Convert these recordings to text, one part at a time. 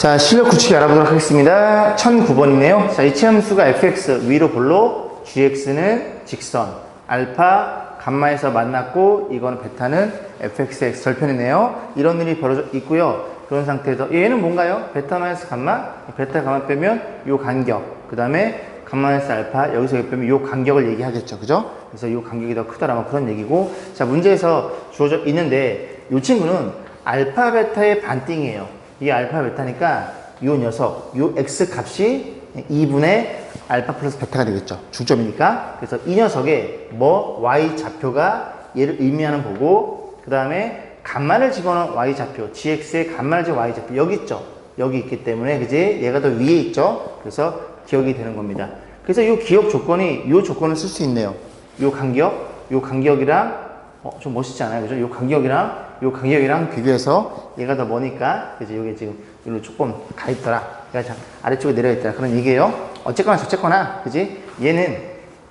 자, 실력 굳히기 알아보도록 하겠습니다. 1009번이네요. 자, 이치함수가 fx 위로 볼록, gx는 직선, 알파, 감마에서 만났고, 이거는 베타는 fxx 절편이네요. 이런 일이 벌어져 있고요. 그런 상태에서 얘는 뭔가요? 베타 마이너스 감마, 베타 감마 빼면 요 간격, 그 다음에 감마 마이너스 알파, 여기서 여기 빼면 요 간격을 얘기하겠죠. 그죠? 그래서 요 간격이 더 크다라 뭐 그런 얘기고, 자, 문제에서 주어져 있는데 요 친구는 알파 베타의 반띵이에요. 이게 알파 베타니까 요 녀석, 요 x 값이 2분의 알파 플러스 베타가 되겠죠. 중점이니까. 그래서 이 녀석의 뭐 y 좌표가 얘를 의미하는 거고, 그 다음에 감마를 집어넣은 y 좌표, gx의 감마를 집어넣은 y 좌표 여기 있죠. 여기 있기 때문에 그지? 얘가 더 위에 있죠. 그래서 기억이 되는 겁니다. 그래서 이 기억 조건이 요 조건을 쓸 수 있네요. 요 간격이랑 좀 멋있지 않아요? 그죠? 요 간격이랑 비교해서 얘가 더 머니까, 그죠? 요게 지금 여기로 조금 가 있더라. 얘가 아래쪽에 내려 있더라. 그런 얘기예요. 어쨌거나 저쨌거나, 그지? 얘는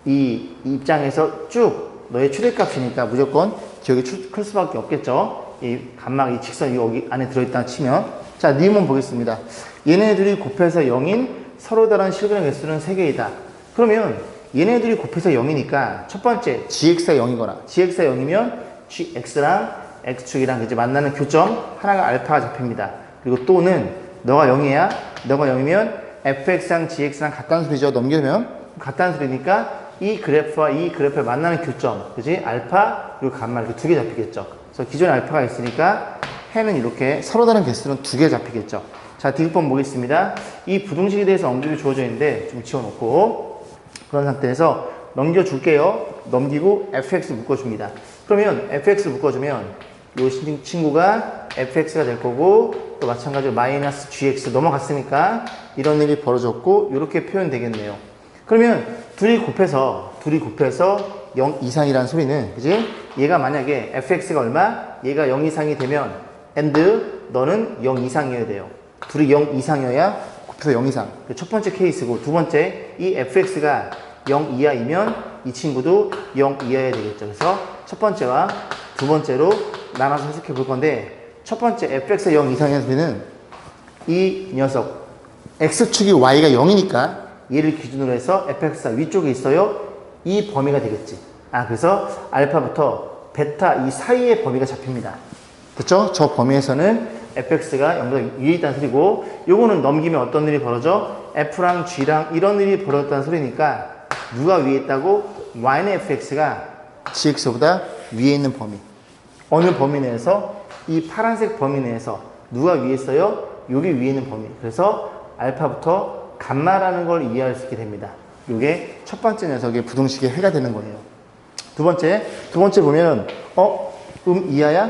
이 입장에서 쭉 너의 최대값이니까 무조건 기억이 클 수밖에 없겠죠? 이 감막, 이 직선이 여기 안에 들어있다 치면. 자, 니은문 보겠습니다. 얘네들이 곱해서 0인 서로 다른 실근의 개수는 3개이다. 그러면 얘네들이 곱해서 0이니까 첫 번째 gx가 0이거나 gx가 0이면 gx랑 x축이랑 이제 만나는 교점 하나가 알파가 잡힙니다. 그리고 또는 너가 0이면 fx랑 gx랑 같다는 소리죠. 넘기면 같다는 소리니까 이 그래프와 이 그래프에 만나는 교점, 그지? 알파 그리고 감마 이렇게 2개 잡히겠죠. 그래서 기존에 알파가 있으니까 해는 이렇게 서로 다른 개수는 2개 잡히겠죠. 자, 디귿번 보겠습니다. 이 부등식에 대해서 언급이 주어져 있는데 좀 지워놓고 그런 상태에서 넘겨줄게요. 넘기고 fx 묶어줍니다. 그러면 fx 묶어주면 이 친구가 fx가 될 거고, 또 마찬가지로 마이너스 gx 넘어갔으니까 이런 일이 벌어졌고, 이렇게 표현되겠네요. 그러면 둘이 곱해서 0 이상이라는 소리는, 그지? 얘가 만약에 fx가 얼마? 얘가 0 이상이 되면 and 너는 0 이상이어야 돼요. 둘이 0 이상이어야 곱해서 0 이상. 첫 번째 케이스고, 두 번째 이 fx가 0 이하이면 이 친구도 0 이하여야 되겠죠. 그래서 첫 번째와 두 번째로 나눠서 해석해 볼 건데, 첫 번째 fx가 0 이상의 소리는 이 녀석 x축이 y가 0이니까 얘를 기준으로 해서 fx가 위쪽에 있어요. 이 범위가 되겠지. 그래서 알파부터 베타 이 사이의 범위가 잡힙니다. 됐죠? 저 범위에서는 fx가 0보다 위에 있다는 소리고, 요거는 넘기면 어떤 일이 벌어져? f랑 g랑 이런 일이 벌어졌다는 소리니까 누가 위에 있다고? y는 fx가 gx보다 위에 있는 범위. 어느 범위 내에서? 이 파란색 범위 내에서 누가 위에 있어요? 여기 위에 있는 범위. 그래서 알파부터 감마라는 걸 이해할 수 있게 됩니다. 요게 첫 번째 녀석의 부등식의 해가 되는 거예요. 두 번째 보면 0 이하야?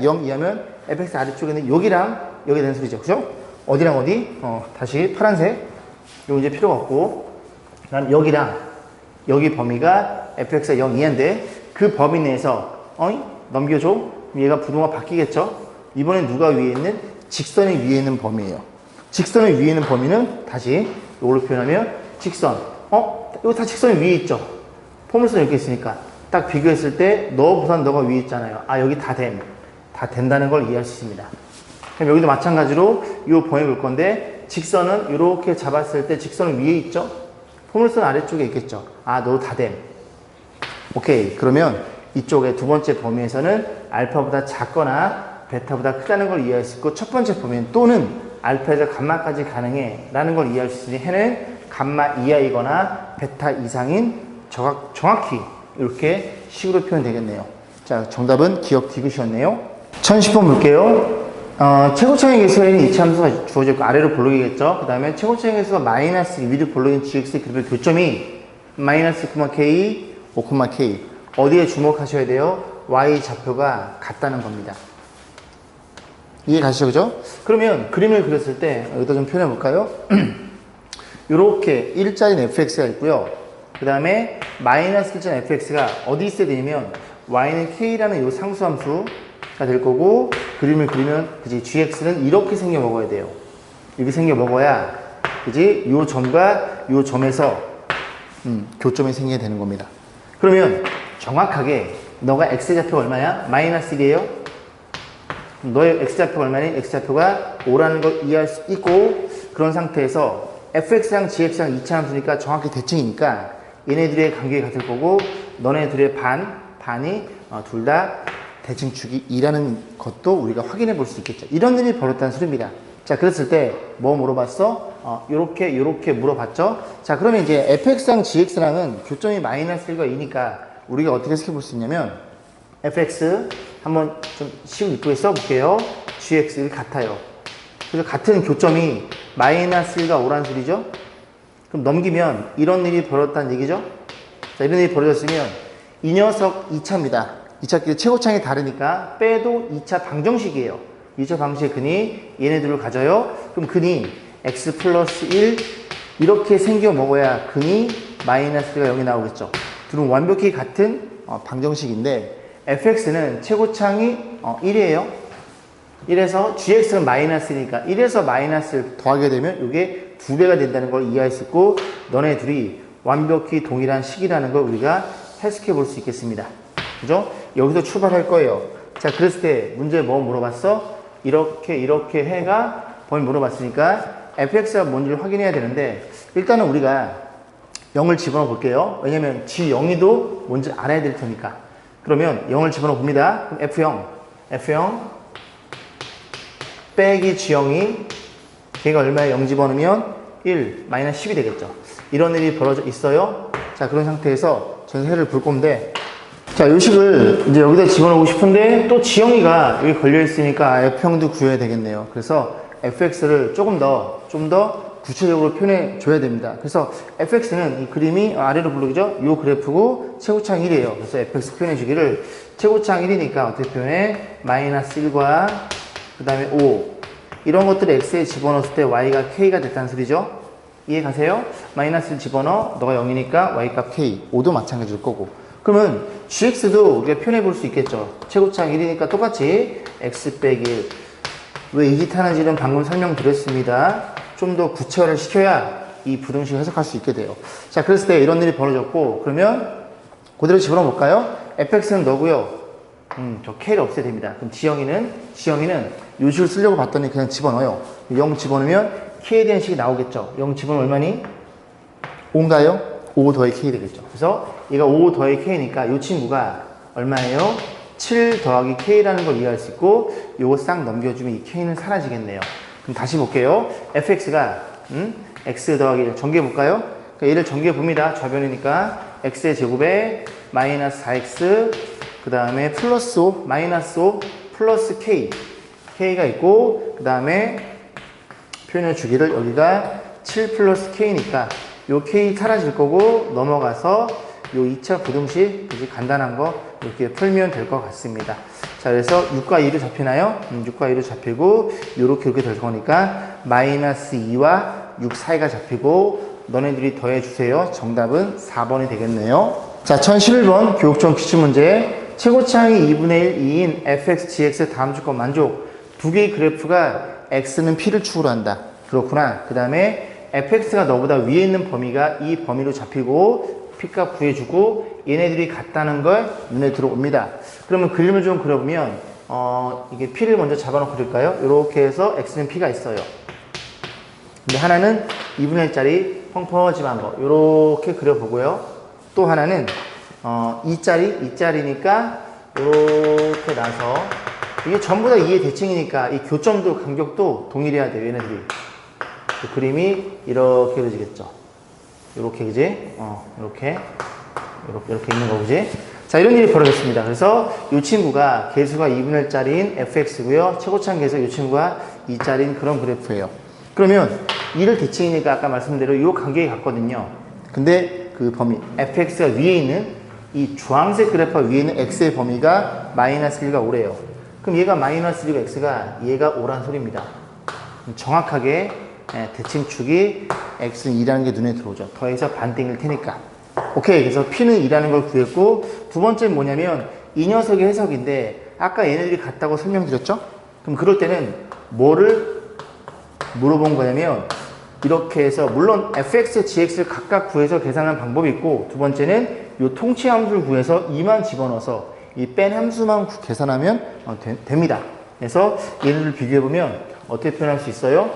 0 이하면 fx 아래쪽에 있는 여기랑 여기 되는 소리죠. 그죠? 어디랑 어디? 다시 파란색. 요거 이제 필요가 없고, 그다음 여기랑 여기 범위가 fx가 0 이하인데 그 범위 내에서 넘겨줘. 얘가 부등호가 바뀌겠죠. 이번엔 누가 위에 있는? 직선이 위에 있는 범위예요. 직선이 위에 있는 범위는 다시 이걸로 표현하면 직선. 이거 다 직선이 위에 있죠. 포물선 이렇게 있으니까 딱 비교했을 때 너보단 너가 위에 있잖아요. 여기 다 된다는 걸 이해할 수 있습니다. 그럼 여기도 마찬가지로 이 범위 볼 건데, 직선은 이렇게 잡았을 때 직선은 위에 있죠. 포물선 아래쪽에 있겠죠. 너도 다 됨. 오케이. 그러면 이쪽에 두 번째 범위에서는 알파보다 작거나 베타보다 크다는 걸 이해할 수 있고, 첫 번째 범위는 또는 알파에서 감마까지 가능해 라는 걸 이해할 수 있으니 해는 감마 이하이거나 베타 이상인 정확히 이렇게 식으로 표현되겠네요. 자, 정답은 기억 디귿이었네요. 1010번 볼게요. 최고차의 개수인 이차함수가 주어져 있고 아래로 볼록이겠죠. 그 다음에 최고차의 개수가 마이너스 위로 볼록인 gx의 그래프의 교점이 마이너스 6,k, 5,k. 어디에 주목하셔야 돼요? y 좌표가 같다는 겁니다. 이해 가시죠? 그죠? 그러면 그림을 그렸을 때 여기다 좀 표현해 볼까요? 이렇게 1짜리 fx가 있고요. 그 다음에 마이너스 1짜리 fx가 어디 있어야 되냐면 y는 k라는 이 상수함수가 될 거고, 그림을 그리면 그지 gx는 이렇게 생겨 먹어야 돼요. 이렇게 생겨 먹어야 그지 요 점과 요 점에서 교점이 생겨야 되는 겁니다. 그러면 정확하게 너가 x 좌표가 얼마야? 마이너스 1이에요? 너의 x좌표가 얼마니? x좌표가 5라는 걸 이해할 수 있고, 그런 상태에서 fx랑 gx랑 이차함수니까 정확히 대칭이니까 얘네들의 간격이 같을 거고, 너네 둘의 반이 둘 다 대칭축이 2라는 것도 우리가 확인해 볼 수 있겠죠. 이런 일이 벌어졌다는 소리입니다. 자, 그랬을 때 뭐 물어봤어? 요렇게 물어봤죠. 자, 그러면 이제 fx랑 gx랑은 교점이 마이너스 1과 2니까 우리가 어떻게 해석해 볼 수 있냐면, fx 한번 좀 쉬운 이쁘게 써볼게요. gx 같아요. 그래서 같은 교점이 마이너스 1과 5라는 소리죠. 그럼 넘기면 이런 일이 벌어졌다는 얘기죠. 자, 이런 일이 벌어졌으면 이 녀석 2차입니다. 2차끼리 최고창이 다르니까 빼도 2차 방정식이에요. 2차 방식의 근이 얘네들을 가져요. 그럼 근이 x 플러스 1 이렇게 생겨 먹어야 근이 마이너스 1가 0이 나오겠죠. 둘은 완벽히 같은 방정식인데 fx는 최고창이 1이에요. 1에서 gx는 마이너스니까 1에서 마이너스를 더하게 되면 이게 2배가 된다는 걸 이해할 수 있고, 너네 둘이 완벽히 동일한 식이라는 걸 우리가 해석해 볼 수 있겠습니다. 그죠? 여기서 출발할 거예요. 자, 그랬을 때 문제 뭐 물어봤어? 이렇게 해가 범위 물어봤으니까 fx가 뭔지를 확인해야 되는데, 일단은 우리가 0을 집어넣어 볼게요. 왜냐면 g0이도 뭔지 알아야 될 테니까. 그러면 0을 집어넣어 봅니다. 그럼 f0 빼기 g0이 걔가 얼마에 0 집어넣으면 1 마이너스 10이 되겠죠. 이런 일이 벌어져 있어요. 자, 그런 상태에서 전세를 볼 건데, 자, 요 식을 이제 여기다 집어넣고 싶은데 또 g0이가 여기 걸려 있으니까 f형도 구해야 되겠네요. 그래서 fx를 좀 더 구체적으로 표현해 줘야 됩니다. 그래서 fx는 이 그림이 아래로 부르죠. 요 그래프고 최고창 1이에요. 그래서 fx 표현해 주기를 최고창 1이니까 어떻게 표현해? 마이너스 1과 그 다음에 5 이런 것들을 x에 집어넣었을 때 y가 k가 됐다는 소리죠. 이해 가세요? 마이너스를 집어넣어. 너가 0이니까 y값 k. 5도 마찬가지일 거고. 그러면 gx도 우리가 표현해 볼 수 있겠죠. 최고창 1이니까 똑같이 x 빼기 1. 왜 이 짓 하는지는 방금 설명드렸습니다. 좀 더 구체화를 시켜야 이 부등식을 해석할 수 있게 돼요. 자, 그랬을 때 이런 일이 벌어졌고, 그러면 그대로 집어넣어 볼까요? fx는 너고요. 저 k를 없애야 됩니다. 그럼 지영이는 요 식을 쓰려고 봤더니 그냥 집어넣어요. 0 집어넣으면 k에 대한 식이 나오겠죠. 0 집어넣으면 얼마니? 5인가요? 5 더하기 k 되겠죠. 그래서 얘가 5 더하기 k니까 이 친구가 얼마예요? 7 더하기 k라는 걸 이해할 수 있고, 요거 싹 넘겨주면 이 k는 사라지겠네요. 그럼 다시 볼게요. fx가 x 더하기 1 전개해 볼까요? 그러니까 얘를 전개해 봅니다. 좌변이니까 x의 제곱에 마이너스 4x 그 다음에 플러스 5 마이너스 5 플러스 k가 있고, 그 다음에 표현해 주기를 여기가 7 플러스 k니까 요 k 사라질 거고 넘어가서 요 2차 부등식 간단한 거 이렇게 풀면 될 것 같습니다. 자, 그래서 6과 2로 잡히나요? 6과 2로 잡히고 요렇게 이렇게 될 거니까 마이너스 2와 6 사이가 잡히고 너네들이 더해 주세요. 정답은 4번이 되겠네요. 자, 1011번 교육청 기출문제. 최고차항이 2분의 1, 2인 fx, gx 다음 조건 만족. 두 개의 그래프가 x는 p를 축으로 한다. 그렇구나. 그 다음에 fx가 너보다 위에 있는 범위가 이 범위로 잡히고 p값 구해주고 얘네들이 같다는 걸 눈에 들어옵니다. 그러면 그림을 좀 그려보면 이게 p를 먼저 잡아놓고 그릴까요? 이렇게 해서 x는 p가 있어요. 근데 하나는 2분의 1짜리 펑퍼짐한 거 이렇게 그려보고요. 또 하나는 2짜리니까 이렇게 나서 이게 전부 다 2의 대칭이니까 이 교점도 간격도 동일해야 돼요. 얘네들이. 그 그림이 이렇게 그려지겠죠. 이렇게, 그지? 이렇게 있는 거, 그지? 자, 이런 일이 벌어졌습니다. 그래서 이 친구가 개수가 2분의 1짜리인 fx고요. 최고차항 개수가 이 친구가 2짜리인 그런 그래프예요. 그러면 2를 대칭이니까 아까 말씀드린 대로 이 간격이 같거든요. 근데 그 범위, fx가 위에 있는 이 주황색 그래프가 위에 있는 x의 범위가 마이너스 1과 5래요. 그럼 얘가 마이너스 1이고 x가 얘가 5란 소리입니다. 정확하게 대칭축이 x는 2라는 게 눈에 들어오죠. 더해서 반땡일 테니까. 오케이. 그래서 p는 2라는 걸 구했고, 두 번째는 뭐냐면 이 녀석의 해석인데 아까 얘네들이 같다고 설명드렸죠? 그럼 그럴 때는 뭐를 물어본 거냐면 이렇게 해서 물론 fx, gx를 각각 구해서 계산하는 방법이 있고, 두 번째는 이 통치 함수를 구해서 2만 집어넣어서 이 뺀 함수만 계산하면 됩니다. 그래서 얘네들 비교해보면 어떻게 표현할 수 있어요?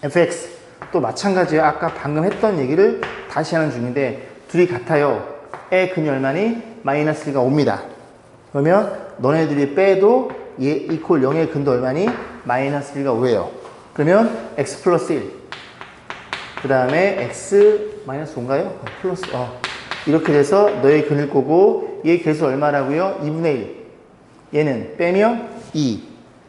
fx 또 마찬가지예요. 아까 방금 했던 얘기를 다시 하는 중인데 둘이 같아요. 의 근이 얼마니? 마이너스 1가 5입니다. 그러면 너네들이 빼도 얘 이퀄 0의 근도 얼마니? 마이너스 1가 5예요. 그러면 x 플러스 1. 그 다음에 x 마이너스 5인가요? 플러스 이렇게 돼서 너의 근일 거고 얘 개수 얼마라고요? 2분의 1. 얘는 빼면 2.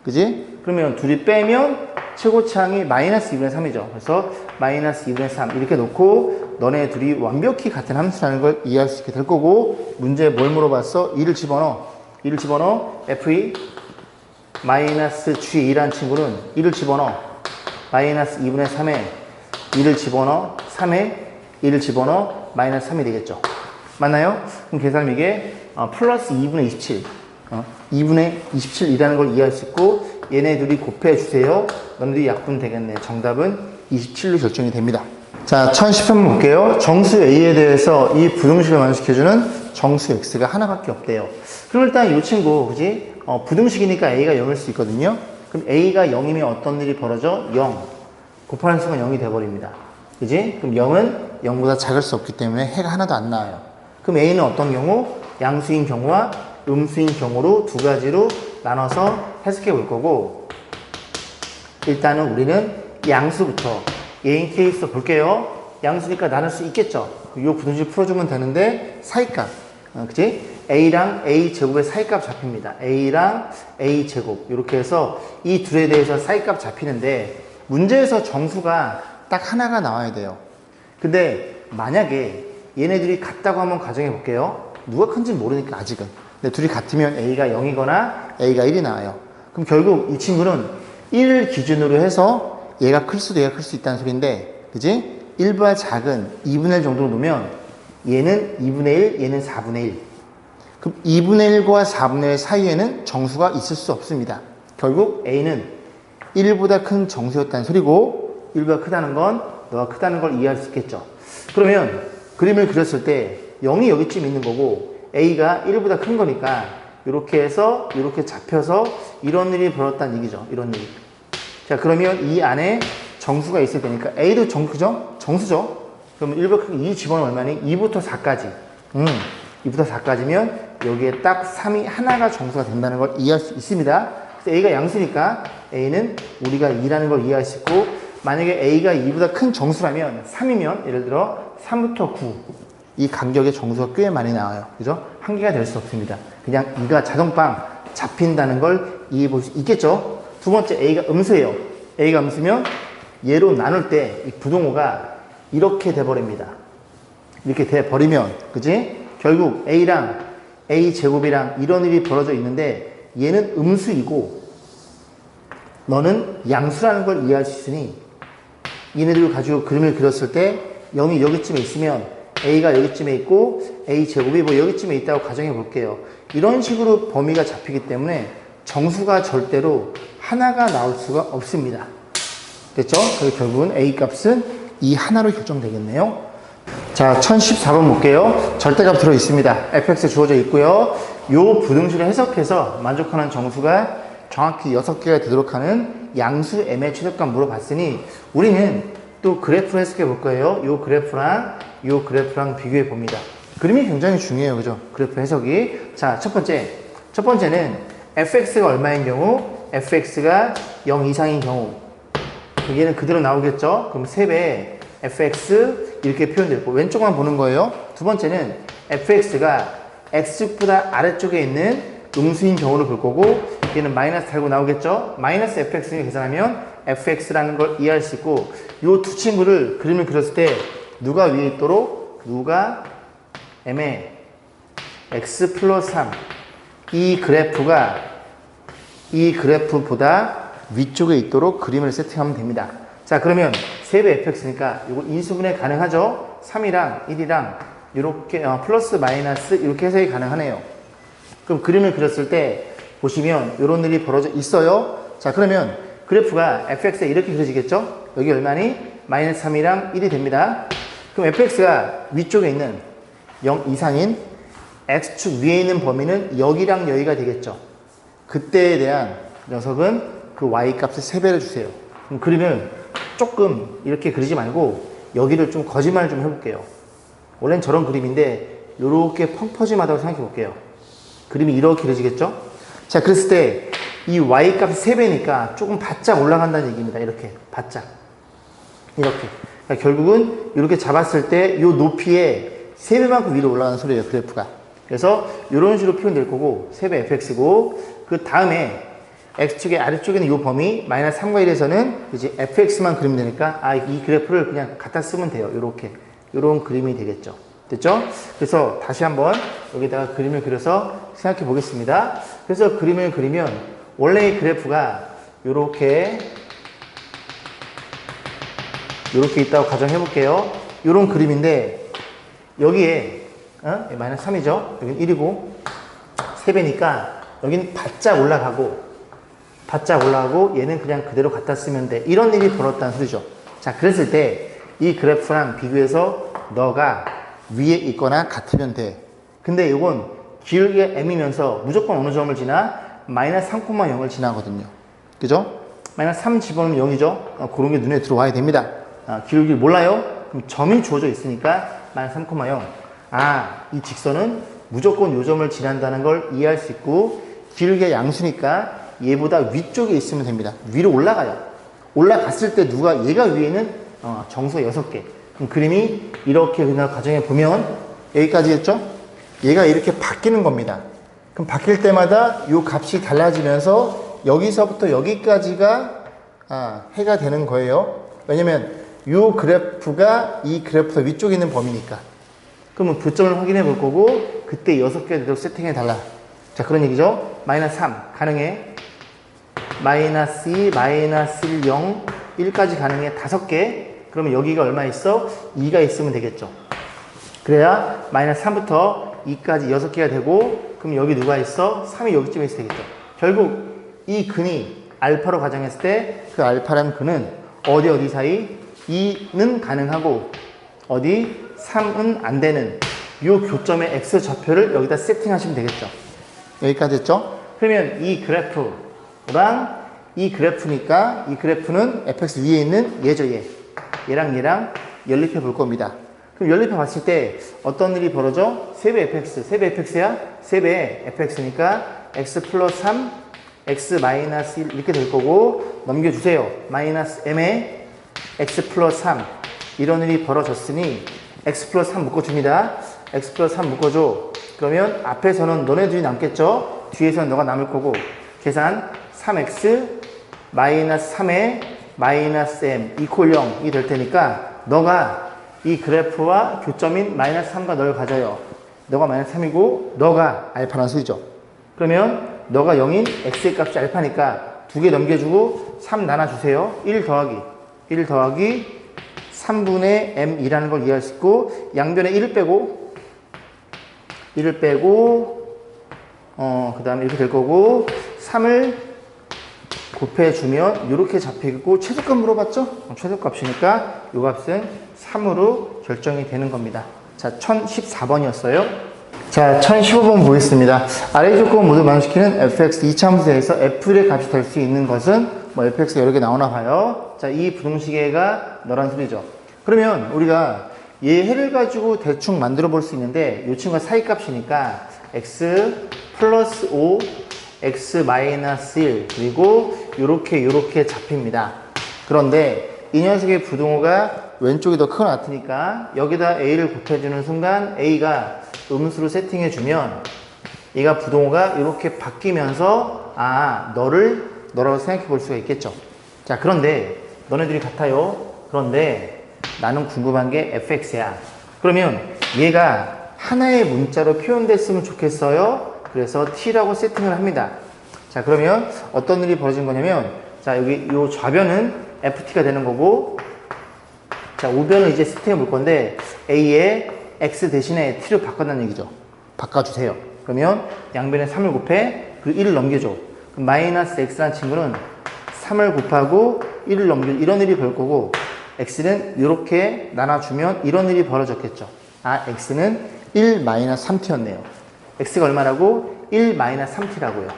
그지? 그러면 둘이 빼면 최고차항이 마이너스 2분의 3이죠. 그래서 마이너스 2분의 3 이렇게 놓고 너네 둘이 완벽히 같은 함수라는 걸 이해할 수 있게 될 거고 문제에 뭘 물어봤어? 2를 집어넣어. 2를 집어넣어. f2 마이너스 g2라는 친구는 2를 집어넣어. 마이너스 2분의 3에 2를 집어넣어. 3에 1을 집어넣어. 마이너스 3이 되겠죠. 맞나요? 그럼 계산하면 이게 플러스 2분의 27 2분의 27이라는 걸 이해할 수 있고 얘네 둘이 곱해 주세요. 너네들이 약분 되겠네. 정답은 27로 결정이 됩니다. 자, 1013번 볼게요. 정수 A에 대해서 이 부등식을 만족시켜주는 정수 X가 하나밖에 없대요. 그럼 일단 이 친구, 그지? 부등식이니까 A가 0일 수 있거든요. 그럼 A가 0이면 어떤 일이 벌어져? 0. 곱하는 순간 0이 돼버립니다. 그지? 그럼 0은 0보다 작을 수 없기 때문에 해가 하나도 안 나와요. 그럼 A는 어떤 경우? 양수인 경우와 음수인 경우로 두 가지로 나눠서 해석해 볼 거고 일단은 우리는 양수부터 예인 케이스 볼게요. 양수니까 나눌 수 있겠죠. 이 부등식 풀어주면 되는데 사이값 그치? A랑 A제곱의 사이값 잡힙니다. A랑 A제곱 이렇게 해서 이 둘에 대해서 사이값 잡히는데 문제에서 정수가 딱 하나가 나와야 돼요. 근데 만약에 얘네들이 같다고 한번 가정해 볼게요. 누가 큰지 모르니까 아직은. 근데 둘이 같으면 A가 0이거나 A가 1이 나와요. 그럼 결국 이 친구는 1을 기준으로 해서 얘가 클 수도 얘가 클 수 있다는 소리인데 그지? 1보다 작은 2분의 1 정도로 놓으면 얘는 2분의 1, 얘는 4분의 1. 그럼 2분의 1과 4분의 1 사이에는 정수가 있을 수 없습니다. 결국 A는 1보다 큰 정수였다는 소리고 1보다 크다는 건 너가 크다는 걸 이해할 수 있겠죠. 그러면 그림을 그렸을 때 0이 여기쯤 있는 거고 A가 1보다 큰 거니까 이렇게 해서 이렇게 잡혀서 이런 일이 벌어졌다는 얘기죠. 이런 일이. 자, 그러면 이 안에 정수가 있을 테니까 A도 그죠? 정수죠. 그러면 1보다 큰 2 집어넣으면 얼마니? 2부터 4까지. 2부터 4까지면 여기에 딱 3이 하나가 정수가 된다는 걸 이해할 수 있습니다. 그래서 A가 양수니까 A는 우리가 2라는 걸 이해할 수 있고 만약에 A가 2보다 큰 정수라면 3이면 예를 들어 3부터 9 이 간격의 정수가 꽤 많이 나와요. 그죠? 한 개가 될 수 없습니다. 그냥 2가 자동빵 잡힌다는 걸 이해해 볼 수 있겠죠? 두 번째 A가 음수예요. A가 음수면 얘로 나눌 때 이 부동호가 이렇게 돼버립니다. 이렇게 돼버리면 그지? 결국 A랑 A제곱이랑 이런 일이 벌어져 있는데 얘는 음수이고 너는 양수라는 걸 이해할 수 있으니 얘네들을 가지고 그림을 그렸을 때 0이 여기쯤에 있으면 A가 여기쯤에 있고 A제곱이 뭐 여기쯤에 있다고 가정해 볼게요. 이런 식으로 범위가 잡히기 때문에 정수가 절대로 하나가 나올 수가 없습니다. 됐죠? 그래서 결국은 A 값은 이 하나로 결정되겠네요. 자, 1014번 볼게요. 절대값 들어있습니다. fx 주어져 있고요. 요 부등식을 해석해서 만족하는 정수가 정확히 6개가 되도록 하는 양수 M의 최대값 물어봤으니 우리는 또 그래프를 해석해 볼 거예요. 요 그래프랑 비교해 봅니다. 그림이 굉장히 중요해요. 그죠? 그래프 해석이. 자, 첫 번째는 fx가 얼마인 경우? fx가 0 이상인 경우. 얘는 그대로 나오겠죠? 그럼 3배 fx 이렇게 표현되고 왼쪽만 보는 거예요. 두 번째는 fx가 x축보다 아래쪽에 있는 음수인 경우를 볼 거고 얘는 마이너스 달고 나오겠죠? 마이너스 fx를 계산하면 fx라는 걸 이해할 수 있고 이 두 친구를 그림을 그렸을 때 누가 위에 있도록 누가 m에 x 플러스 3 이 그래프보다 위쪽에 있도록 그림을 세팅하면 됩니다. 자, 그러면 3배 fx니까 이거 인수분해 가능하죠? 3이랑 1이랑 이렇게 플러스 마이너스 이렇게 해석이 가능하네요. 그럼 그림을 그렸을 때 보시면 이런 일이 벌어져 있어요. 자, 그러면 그래프가 fx가 이렇게 그려지겠죠? 여기 얼마니? 마이너스 3이랑 1이 됩니다. 그럼 fx가 위쪽에 있는 0 이상인 x축 위에 있는 범위는 여기랑 여기가 되겠죠. 그때에 대한 녀석은 그 y 값의 3배를 주세요. 그럼 그림을 조금 이렇게 그리지 말고 여기를 좀 거짓말 좀 해볼게요. 원래는 저런 그림인데 이렇게 펑퍼짐하다고 생각해 볼게요. 그림이 이렇게 그려지겠죠? 자, 그랬을 때 이 y 값이 3배니까 조금 바짝 올라간다는 얘기입니다. 이렇게 바짝 이렇게. 그러니까 결국은 이렇게 잡았을 때 이 높이에 3배만큼 위로 올라가는 소리예요, 그래프가. 그래서 이런 식으로 표현될 거고 3배 fx고, 그 다음에 x축의 아래쪽에는 이 범위 마이너스 3과 1에서는 이제 fx만 그리면 되니까 이 그래프를 그냥 갖다 쓰면 돼요. 이렇게 이런 그림이 되겠죠. 됐죠? 그래서 다시 한번 여기다가 그림을 그려서 생각해 보겠습니다. 그래서 그림을 그리면 원래의 그래프가 이렇게 있다고 가정해 볼게요. 이런 그림인데 여기에 마이너스 3이죠. 여기는 1이고 3배니까 여기는 바짝 올라가고 얘는 그냥 그대로 갖다 쓰면 돼. 이런 일이 벌어졌다는 소리죠. 자, 그랬을 때 이 그래프랑 비교해서 너가 위에 있거나 같으면 돼. 근데 이건 길게 m이면서 무조건 어느 점을 지나? 마이너스 3,0을 지나거든요. 그죠? 마이너스 3 집어넣으면 0이죠? 그런 게 눈에 들어와야 됩니다. 기울기를 몰라요? 그럼 점이 주어져 있으니까 마이너스 3,0. 이 직선은 무조건 요 점을 지난다는 걸 이해할 수 있고, 기울기가 양수니까 얘보다 위쪽에 있으면 됩니다. 위로 올라가요. 올라갔을 때 얘가 위에는 정수 6개. 그럼 그림이 이렇게 그냥 가정해 보면 여기까지 했죠? 얘가 이렇게 바뀌는 겁니다. 그럼 바뀔 때마다 요 값이 달라지면서 여기서부터 여기까지가 해가 되는 거예요. 왜냐면 요 그래프가 이 그래프보다 위쪽에 있는 범위니까. 그러면 교점을 확인해 볼 거고, 그때 6개 되도록 세팅해 달라. 자, 그런 얘기죠. 마이너스 3 가능해. 마이너스 2, 마이너스 1, 0, 1까지 가능해. 5개. 그러면 여기가 얼마 있어? 2가 있으면 되겠죠. 그래야 마이너스 3부터 2까지 6개가 되고, 그럼 여기 누가 있어? 3이 여기쯤에 있어야 되겠죠. 결국 이 근이 알파로 가정했을 때 그 알파라는 근은 어디 사이? 2는 가능하고 3은 안 되는 이 교점의 x 좌표를 여기다 세팅하시면 되겠죠. 여기까지 했죠? 그러면 이 그래프랑 이 그래프니까 이 그래프는 fx 위에 있는 얘죠, 얘랑 연립해 볼 겁니다. 그럼 연립해 봤을 때 어떤 일이 벌어져? 3배 fx야? 3배 fx니까 x 플러스 3, x 마이너스 1 이렇게 될 거고, 넘겨주세요. 마이너스 m에 x 플러스 3 이런 일이 벌어졌으니 x 플러스 3 묶어줍니다. x 플러스 3 묶어줘. 그러면 앞에서는 너네들이 남겠죠? 뒤에서는 너가 남을 거고, 계산 3x 마이너스 3에 마이너스 m 이퀄 0이 될 테니까 너가 이 그래프와 교점인 마이너스 3과 널 가져요. 너가 마이너스 3이고 너가 알파라는 소리죠. 그러면 너가 0인 x의 값이 알파니까 2개 넘겨주고 3 나눠주세요. 1 더하기 3분의 m이라는 걸 이해할 수 있고, 양변에 1을 빼고 그 다음에 이렇게 될 거고, 3을 곱해주면 이렇게 잡히고, 최저값 물어봤죠? 최저값이니까 이 값은 3으로 결정이 되는 겁니다. 자, 1014번이었어요. 자, 1015번 보겠습니다. 아래 조건 모두 만족시키는 fx 2차함수에서 f의 값이 될 수 있는 것은 fx가 여러 개 나오나 봐요. 자, 이 부등식의 너란 소리죠. 그러면 우리가 얘 해를 가지고 대충 만들어 볼 수 있는데, 이 친구가 사이값이니까 x 플러스 5 x 마이너스 1 그리고 요렇게 잡힙니다. 그런데 이 녀석의 부등호가 왼쪽이 더 크고 같으니까 여기다 a를 곱해주는 순간 a가 음수로 세팅해주면 얘가 부등호가 이렇게 바뀌면서 너라고 생각해 볼 수가 있겠죠. 자, 그런데 너네들이 같아요. 그런데 나는 궁금한 게 fx야. 그러면 얘가 하나의 문자로 표현됐으면 좋겠어요. 그래서 t라고 세팅을 합니다. 자, 그러면 어떤 일이 벌어진 거냐면, 자, 여기 요 좌변은 ft가 되는 거고, 자, 우변을 이제 세팅해 볼 건데 a에 x 대신에 t로 바꿔달라는 얘기죠. 바꿔주세요. 그러면 양변에 3을 곱해, 그리고 1을 넘겨줘. 그럼 마이너스 x라는 친구는 3을 곱하고 1을 넘겨, 이런 일이 벌 거고, x는 이렇게 나눠주면 이런 일이 벌어졌겠죠. x는 1 마이너스 3t였네요. x가 얼마라고? 1 마이너스 3t라고요.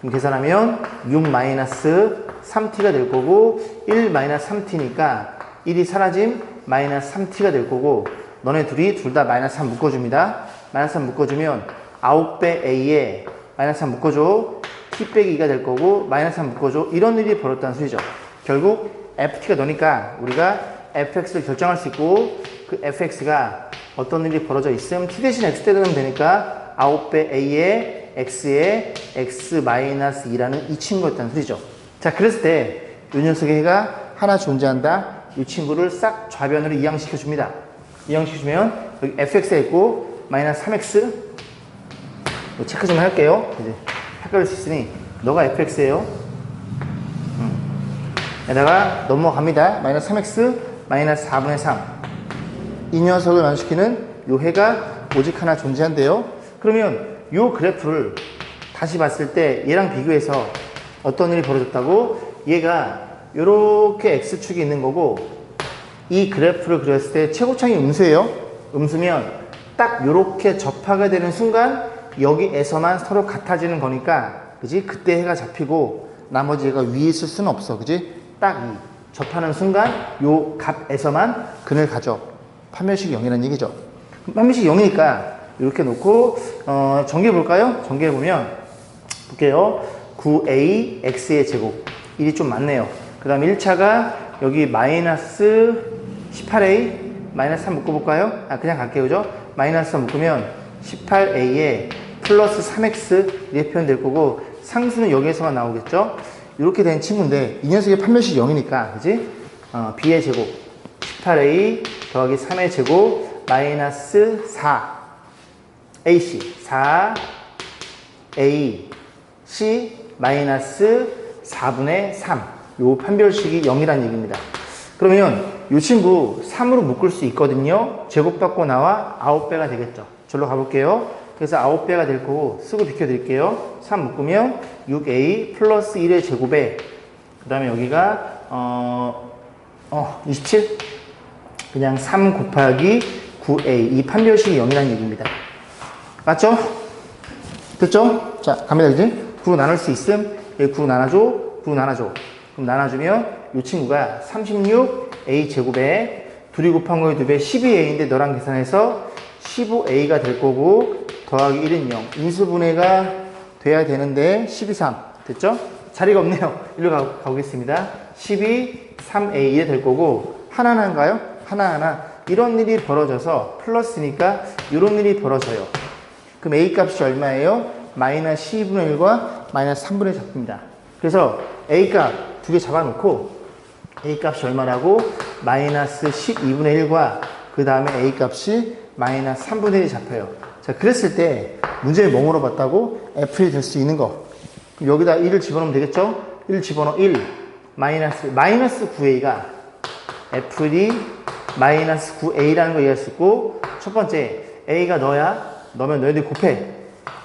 그럼 계산하면 6 마이너스 3t가 될 거고 1 마이너스 3t니까 1이 사라짐 마이너스 3t가 될 거고 너네 둘이 둘 다 마이너스 3 묶어줍니다. 마이너스 3 묶어주면 9배 a에 마이너스 3 묶어줘. t 빼기 2가 될 거고 마이너스 3 묶어줘. 이런 일이 벌어졌다는 소리죠. 결국 ft가 너니까 우리가 fx를 결정할 수 있고 그 fx가 어떤 일이 벌어져 있음 t 대신 x 때 넣으면 되니까 9배 a에 x에 x 마이너스 2라는 이 친구였다는 소리죠. 자, 그랬을 때 이 녀석의 해가 하나 존재한다. 이 친구를 싹 좌변으로 이항시켜 줍니다. 이항시켜 주면 여기 fx가 있고 마이너스 3x 체크 좀 할게요. 이제 헷갈릴 수 있으니 너가 fx예요. 에다가 넘어갑니다. 마이너스 3x 마이너스 4분의 3. 이 녀석을 만족시키는 요 해가 오직 하나 존재한대요. 그러면 요 그래프를 다시 봤을 때 얘랑 비교해서 어떤 일이 벌어졌다고? 얘가 요렇게 x축이 있는 거고 이 그래프를 그렸을 때 최고창이 음수예요. 음수면 딱 요렇게 접하게 되는 순간 여기에서만 서로 같아지는 거니까 그지? 그때 해가 잡히고 나머지 해가 위에 있을 수는 없어. 그지? 딱 이 접하는 순간 요 값에서만 근을 가져. 판별식이 0이라는 얘기죠. 판별식이 0이니까 이렇게 놓고 전개해 볼까요? 전개해 보면 볼게요. 9a x의 제곱 1이 좀 많네요. 그 다음에 1차가 여기 마이너스 18a 마이너스 3 묶어볼까요? 그냥 갈게요. 그죠? 마이너스 3 묶으면 18a에 플러스 3x 이렇게 표현될 거고 상수는 여기에서만 나오겠죠? 이렇게 된 친구인데 이 녀석의 판별식 0이니까 그지? b의 제곱 18a 더하기 3의 제곱 마이너스 4 ac 4a c 마이너스 4분의 3 요 판별식이 0이라는 얘기입니다. 그러면 이 친구 3으로 묶을 수 있거든요. 제곱받고 나와 9배가 되겠죠. 절로 가볼게요. 그래서 9배가 될 거고 쓰고 비켜드릴게요. 3 묶으면 6a 플러스 1의 제곱에 그 다음에 여기가 27 그냥 3 곱하기 9a 이 판별식이 0이라는 얘기입니다. 맞죠? 됐죠? 자, 갑니다. 그지? 9로 나눌 수 있음. 여기 9로 나눠줘. 9로 나눠줘. 그럼 나눠주면 이 친구가 36a 제곱에 둘이 곱한 거에 2배 12a인데 너랑 계산해서 15a가 될 거고 더하기 1은 0. 인수분해가 돼야 되는데 12, 3. 됐죠? 자리가 없네요. 일로 가보겠습니다. 12, 3a 이래 될 거고 하나하나인가요? 하나하나. 이런 일이 벌어져서 플러스니까 이런 일이 벌어져요. 그럼 a 값이 얼마예요? 마이너스 12분의 1과 마이너스 3분의 1 잡힙니다. 그래서 a 값 두 개 잡아놓고 a 값이 얼마라고? 마이너스 12분의 1과 그 다음에 a 값이 마이너스 3분의 1이 잡혀요. 자, 그랬을 때 문제를 뭐 물어봤다고? f이 될 수 있는 거. 그럼 여기다 1을 집어넣으면 되겠죠? 1 집어넣어 1 마이너스 9a가 fd 마이너스 9a라는 거 이해할 수 있고 첫 번째 a가 너야. 너면 너희들이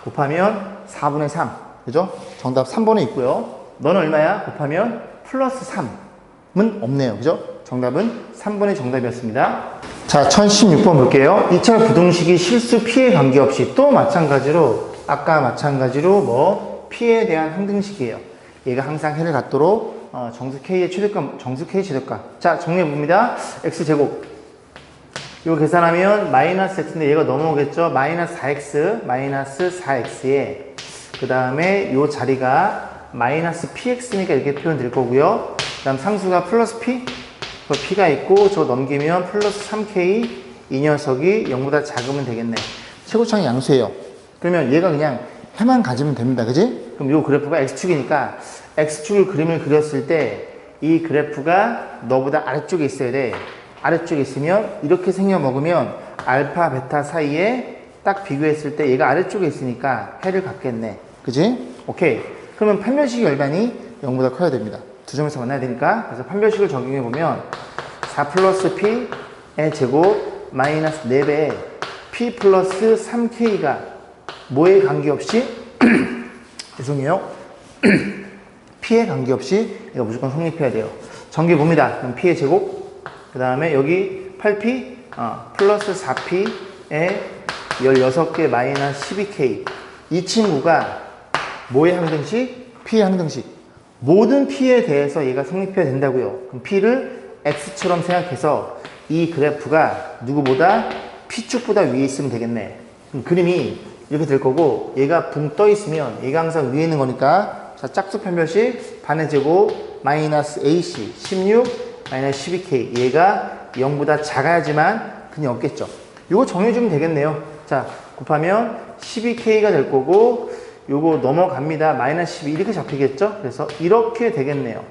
곱하면 4분의 3 그죠? 정답 3번에 있고요. 너는 얼마야? 곱하면 플러스 3은 없네요. 그죠? 정답은 3번이 정답이었습니다. 자, 1016번 볼게요. 2차 부등식이 실수 피해 관계없이 또 마찬가지로 아까 마찬가지로 뭐 P에 대한 항등식이에요. 얘가 항상 해를 갖도록 정수 K의 최대값, 정수 K 최대값. 자, 정리해봅니다. X제곱. 이거 계산하면 마이너스 X인데 얘가 넘어오겠죠? 마이너스 4X, 마이너스 4X에 그 다음에 요 자리가 마이너스 PX니까 이렇게 표현될 거고요. 그 다음 상수가 플러스 P, P가 있고 저 넘기면 플러스 3K 이 녀석이 0보다 작으면 되겠네. 최고창이 양수예요. 그러면 얘가 그냥 해만 가지면 됩니다. 그지? 그럼 요 그래프가 X축이니까 X축을 그림을 그렸을 때 이 그래프가 너보다 아래쪽에 있어야 돼. 아래쪽에 있으면 이렇게 생겨 먹으면 알파, 베타 사이에 딱 비교했을 때 얘가 아래쪽에 있으니까 해를 갖겠네. 그지? 오케이. 그러면 판별식이 얼마니? 0보다 커야 됩니다. 두 점에서 만나야 되니까. 그래서 판별식을 적용해보면 4 플러스 P의 제곱 마이너스 4배에 P 플러스 3K가 뭐에 관계없이 죄송해요. P에 관계없이 이거 무조건 성립해야 돼요. 전개 봅니다. 그럼 P의 제곱 그 다음에 여기 8P 플러스 4P에 16개 마이너스 12K 이 친구가 뭐의 항등식? P의 항등식. 모든 P에 대해서 얘가 성립해야 된다고요. 그럼 P를 X처럼 생각해서 이 그래프가 누구보다 P축보다 위에 있으면 되겠네. 그럼 그림이 이렇게 될 거고, 얘가 붕 떠 있으면 얘가 항상 위에 있는 거니까, 자, 짝수 편별식 반의 제곱 마이너스 AC 16 마이너스 12K. 얘가 0보다 작아야지만 근이 없겠죠. 이거 정해주면 되겠네요. 자, 곱하면 12K가 될 거고, 요거 넘어갑니다. 마이너스 12 이렇게 잡히겠죠? 그래서 이렇게 되겠네요.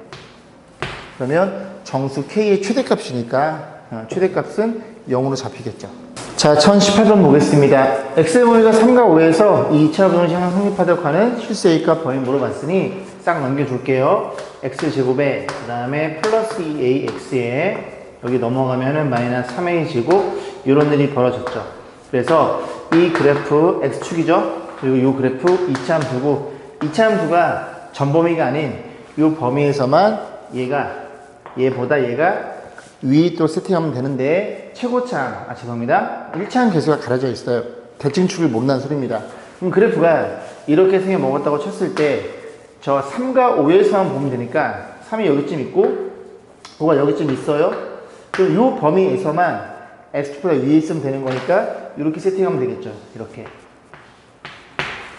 그러면 정수 K의 최대값이니까 최대값은 0으로 잡히겠죠. 자, 1018번 보겠습니다. X번호가 3과 5에서 이 2차 부등식 항상 성립하도록 하는 실수 A값 범위 물어봤으니 싹 넘겨줄게요. X제곱에 그 다음에 플러스 2AX에 여기 넘어가면은 마이너스 3A제곱 이런 일이 벌어졌죠. 그래서 이 그래프 X축이죠. 그리고 이 그래프 이차함수고, 이차함수가 전범위가 아닌 이 범위에서만 얘보다 얘가 위로 세팅하면 되는데, 최고차항, 죄송합니다. 1차항 계수가 가려져 있어요. 대칭축을 모른다는 소리입니다. 그럼 그래프가 이렇게 생겨 먹었다고 쳤을 때, 저 3과 5에서만 보면 되니까, 3이 여기쯤 있고, 5가 여기쯤 있어요. 그럼 이 범위에서만 X축보다 위에 있으면 되는 거니까, 이렇게 세팅하면 되겠죠. 이렇게.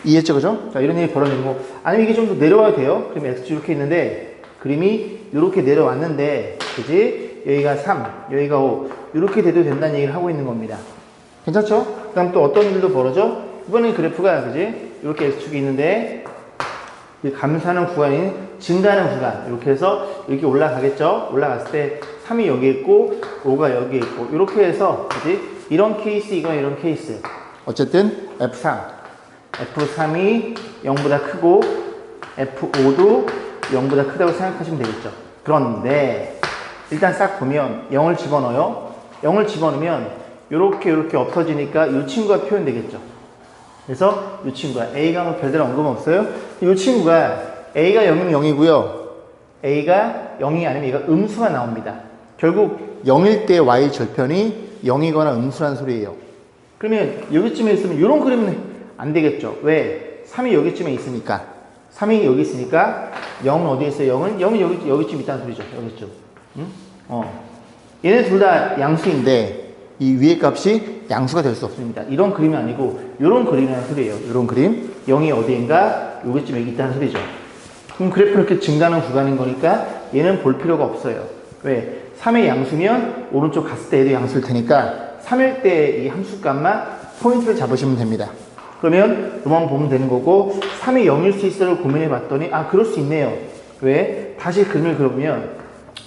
이해했죠? 그죠? 자, 이런 일이 벌어지는 거. 아니면 이게 좀 더 내려와야 돼요. 그러면 X축 이렇게 있는데, 그림이 이렇게 내려왔는데, 그지? 여기가 3, 여기가 5. 이렇게 돼도 된다는 얘기를 하고 있는 겁니다. 괜찮죠? 그 다음 또 어떤 일도 벌어져? 이번에 그래프가, 그지? 이렇게 X축이 있는데, 감소하는 구간인 증가하는 구간. 이렇게 해서 이렇게 올라가겠죠? 올라갔을 때 3이 여기 있고, 5가 여기 있고, 이렇게 해서, 그지? 이런 케이스, 이런 케이스. 어쨌든, F3. F3이 0보다 크고 F5도 0보다 크다고 생각하시면 되겠죠. 그런데 일단 싹 보면 0을 집어넣어요. 0을 집어넣으면 이렇게 없어지니까 이 친구가 표현되겠죠. 그래서 이 친구가 A가 뭐 별다른 언급 없어요. 이 친구가 A가 0이면 0이고요. A가 0이 아니면 얘가 음수가 나옵니다. 결국 0일 때 Y 절편이 0이거나 음수라는 소리예요. 그러면 여기쯤에 있으면 이런 그림은 안 되겠죠. 왜? 3이 여기쯤에 있으니까. 3이 여기 있으니까 0은 어디에 있어요? 0은 여기쯤 있다는 소리죠. 여기쯤. 응? 얘네 둘 다 양수인데 이 위의 값이 양수가 될 수 없습니다. 이런 그림이 아니고 이런 그림이라는 소리예요. 이런 그림. 0이 어디인가 여기쯤 여기 있다는 소리죠. 그럼 그래프는 이렇게 증가하는 구간인 거니까 얘는 볼 필요가 없어요. 왜? 3의 양수면 오른쪽 갔을 때 얘도 양수일 테니까 3일 때 이 함수값만 포인트를 잡으시면 됩니다. 그러면 이만 보면 되는 거고, 3이 0일 수 있어를 고민해 봤더니 그럴 수 있네요. 왜? 다시 그림을 그려보면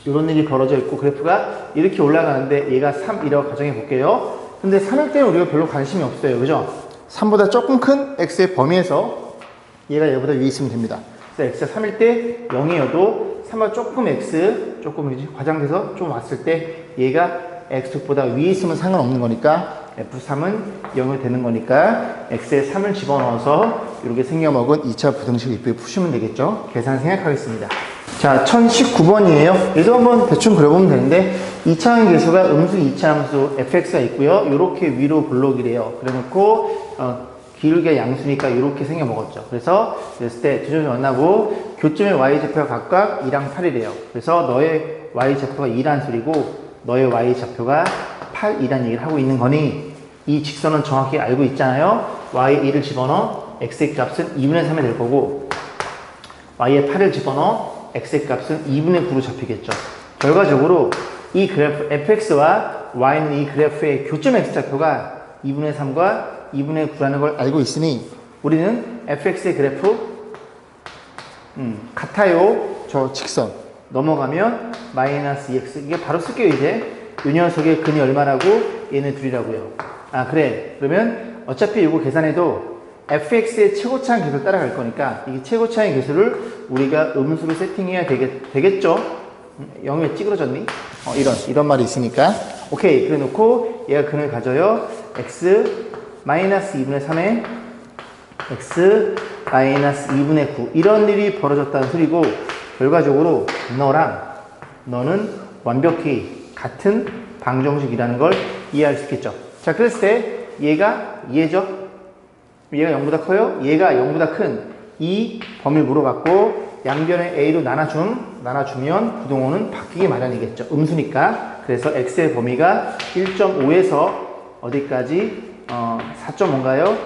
이런 일이 벌어져 있고 그래프가 이렇게 올라가는데 얘가 3이라고 가정해 볼게요. 근데 3일 때는 우리가 별로 관심이 없어요. 그죠? 3보다 조금 큰 X의 범위에서 얘가 얘보다 위에 있으면 됩니다. 그래서 X가 3일 때 0이어도 3보다 조금 조금 과장돼서 좀 왔을 때 얘가 X축보다 위에 있으면 상관없는 거니까 F3은 0이 되는 거니까 X에 3을 집어넣어서 이렇게 생겨먹은 2차 부등식 이쁘게 푸시면 되겠죠? 계산 생략하겠습니다. 자, 1019번이에요. 얘도 한번 대충 그려보면 되는데 2차항 계수가 음수 2차함수 fx가 있고요. 이렇게 위로 볼록이래요. 그래놓고 길게 양수니까 이렇게 생겨먹었죠. 그래서 그랬을 때 두 점을 만나고 교점의 y좌표가 각각 2랑 8이래요. 그래서 너의 y좌표가 2란 소리고 너의 y좌표가 8이란 얘기를 하고 있는 거니 이 직선은 정확히 알고 있잖아요. y에 2를 집어넣어 x의 값은 2분의 3이 될 거고 y에 8을 집어넣어 x의 값은 2분의 9로 잡히겠죠. 결과적으로 이 그래프 fx와 y는 이 그래프의 교점 x좌표가 2분의 3과 2분의 9라는 걸 알고 있으니 우리는 fx의 그래프 같아요. 저 직선 넘어가면 마이너스 2x 이게 바로 쓸게요. 이제 이 녀석의 근이 얼마라고? 얘네 둘이라고요. 그래. 그러면 어차피 이거 계산해도 fx의 최고차항 계수를 따라갈 거니까 이 최고차항 계수를 우리가 음수로 세팅해야 되겠죠? 0이 왜 찌그러졌니? 이런 말이 있으니까 오케이. 그래 놓고 얘가 근을 가져요. x 마이너스 2분의 3에 x 마이너스 2분의 9 이런 일이 벌어졌다는 소리고 결과적으로 너는 완벽히 같은 방정식이라는 걸 이해할 수 있겠죠. 자, 그랬을 때 얘죠? 얘가 0보다 커요? 얘가 0보다 큰 이 범위를 물어봤고 양변에 a로 나눠주면 부동호는 바뀌기 마련이겠죠. 음수니까. 그래서 x의 범위가 1.5에서 어디까지 4.5인가요?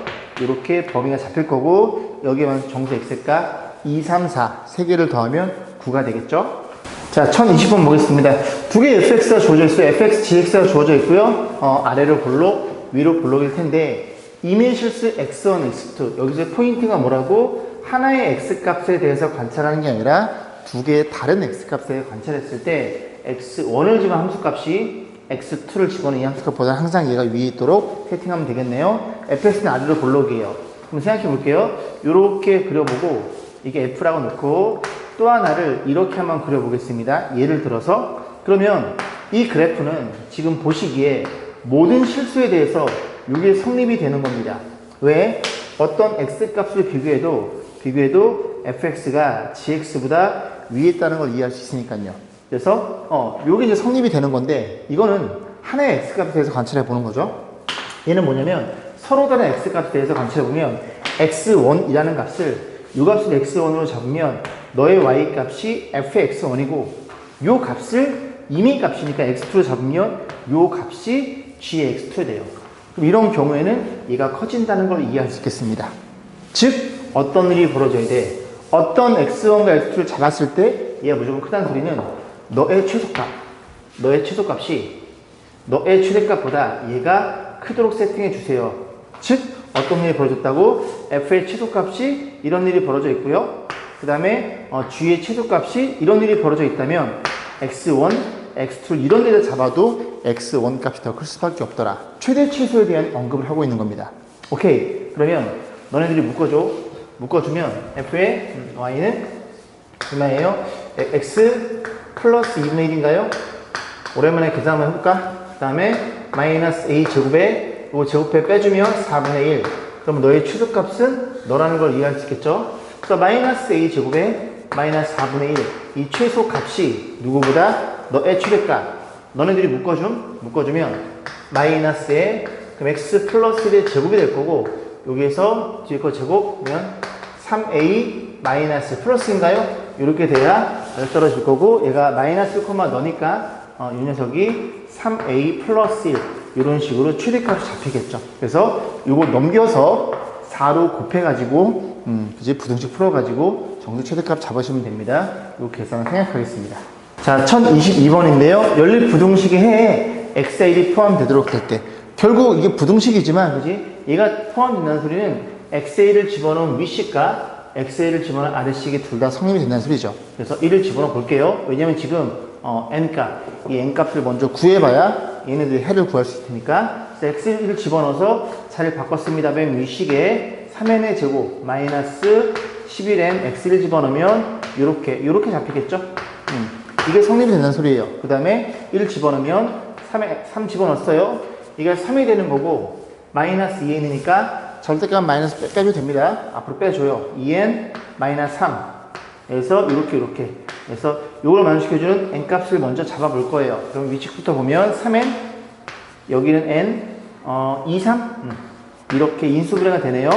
이렇게 범위가 잡힐 거고 여기에만 정수 x값 2, 3, 4 세 개를 더하면 9가 되겠죠. 자, 1020번 보겠습니다. 두 개의 fx가 주어져 있어요. fx, gx가 주어져 있고요. 아래로 볼록, 위로 볼록일 텐데 이메실스 x1, x2 여기서 포인트가 뭐라고? 하나의 x값에 대해서 관찰하는 게 아니라 두 개의 다른 x값에 관찰했을 때 x1을 집어넣은 함수값이 x2를 집어넣은 이 함수값보다 항상 얘가 위에 있도록 세팅하면 되겠네요. fx는 아래로 볼록이에요. 그럼 생각해 볼게요. 이렇게 그려보고 이게 f라고 놓고 또 하나를 이렇게 한번 그려보겠습니다. 예를 들어서 그러면 이 그래프는 지금 보시기에 모든 실수에 대해서 이게 성립이 되는 겁니다. 왜? 어떤 x값을 비교해도 fx가 gx보다 위에 있다는 걸 이해할 수 있으니까요. 그래서 요게 이제 성립이 되는 건데 이거는 하나의 x값에 대해서 관찰해 보는 거죠. 얘는 뭐냐면 서로 다른 x값에 대해서 관찰해 보면 x1이라는 값을 이 값을 x1으로 잡으면 너의 y값이 fx1이고 요 값을 이미 값이니까 x2로 잡으면 요 값이 gx2 돼요. 그럼 이런 경우에는 얘가 커진다는 걸 이해할 수 있겠습니다. 즉 어떤 일이 벌어져야 돼? 어떤 x1과 x2를 잡았을 때 얘가 무조건 크다는 소리는 너의 최소값이 너의 최대값보다 얘가 크도록 세팅해 주세요. 즉 어떤 일이 벌어졌다고? f의 최소값이 이런 일이 벌어져 있고요. 그 다음에 g의 최소값이 이런 일이 벌어져 있다면 x1, x2를 이런 데다 잡아도 x1 값이 더 클 수밖에 없더라. 최대 최소에 대한 언급을 하고 있는 겁니다. 오케이. 그러면 너네들이 묶어주면 f의 y는 얼마예요? x 플러스 2분의 1인가요? 오랜만에 계산 한번 해볼까? 그 다음에 마이너스 a 제곱에 이거 제곱해 빼주면 4분의 1. 그럼 너의 최소값은 너라는 걸 이해할 수 있겠죠? 그래서 마이너스 a 제곱에 마이너스 4분의 1. 이 최소값이 누구보다 너의 최대값. 너네들이 묶어주면 마이너스에 그럼 x 플러스 1의 제곱이 될 거고 여기에서 뒤에 거 제곱이면 3a 마이너스 플러스인가요? 이렇게 돼야 떨어질 거고 얘가 마이너스 콤마 너니까 이 녀석이 3a 플러스 1 이런 식으로 최대값이 잡히겠죠. 그래서 이거 넘겨서 4로 곱해가지고 부등식 풀어가지고 정수 최대값 잡으시면 됩니다. 이 계산을 생략하겠습니다. 자, 1022번인데요. 연립 부등식의 해에 xa일이 포함되도록 될 때 결국 이게 부등식이지만 그지? 얘가 포함된다는 소리는 xa를 집어넣은 위식과 xa를 집어넣은 아래식이 둘 다 성립이 된다는 소리죠. 그래서 1을 집어넣어 볼게요. 왜냐면 지금 n값, 이 n값을 먼저 구해봐야 얘네들이 해를 구할 수 있으니까 x를 집어넣어서 자리를 바꿨습니다. 맨 위식에 3n의 제곱 마이너스 11n x를 집어넣으면 요렇게 잡히겠죠? 이게 성립이 된다는 소리예요. 그 다음에 1을 집어넣으면 3 집어넣었어요. 이게 3이 되는 거고 마이너스 2n이니까 절대값 마이너스 빼줘도 됩니다. 앞으로 빼줘요. 2n 마이너스 3 그래서 이렇게 그래서 이걸 만족시켜주는 n값을 먼저 잡아볼 거예요. 그럼 위치부터 보면 3n 여기는 n 2, 3 이렇게 인수분해가 되네요.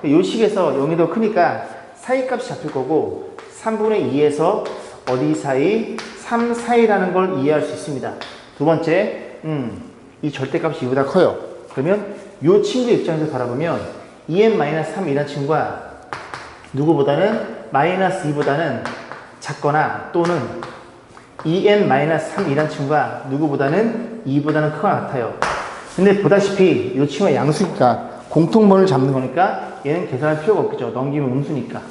이 식에서 0이 더 크니까 사이값이 잡힐 거고 3분의 2에서 어디 사이? 3 사이라는 걸 이해할 수 있습니다. 두 번째 이 절대값이 이보다 커요. 그러면 이 친구 입장에서 바라보면 2n-3이라는 친구가 누구보다는 마이너스 2보다는 작거나 또는 2n-3이라는 친구가 누구보다는 2보다는 크거나 같아요. 근데 보다시피 이 친구가 양수니까 공통번을 잡는 거니까 얘는 계산할 필요가 없겠죠. 넘기면 음수니까.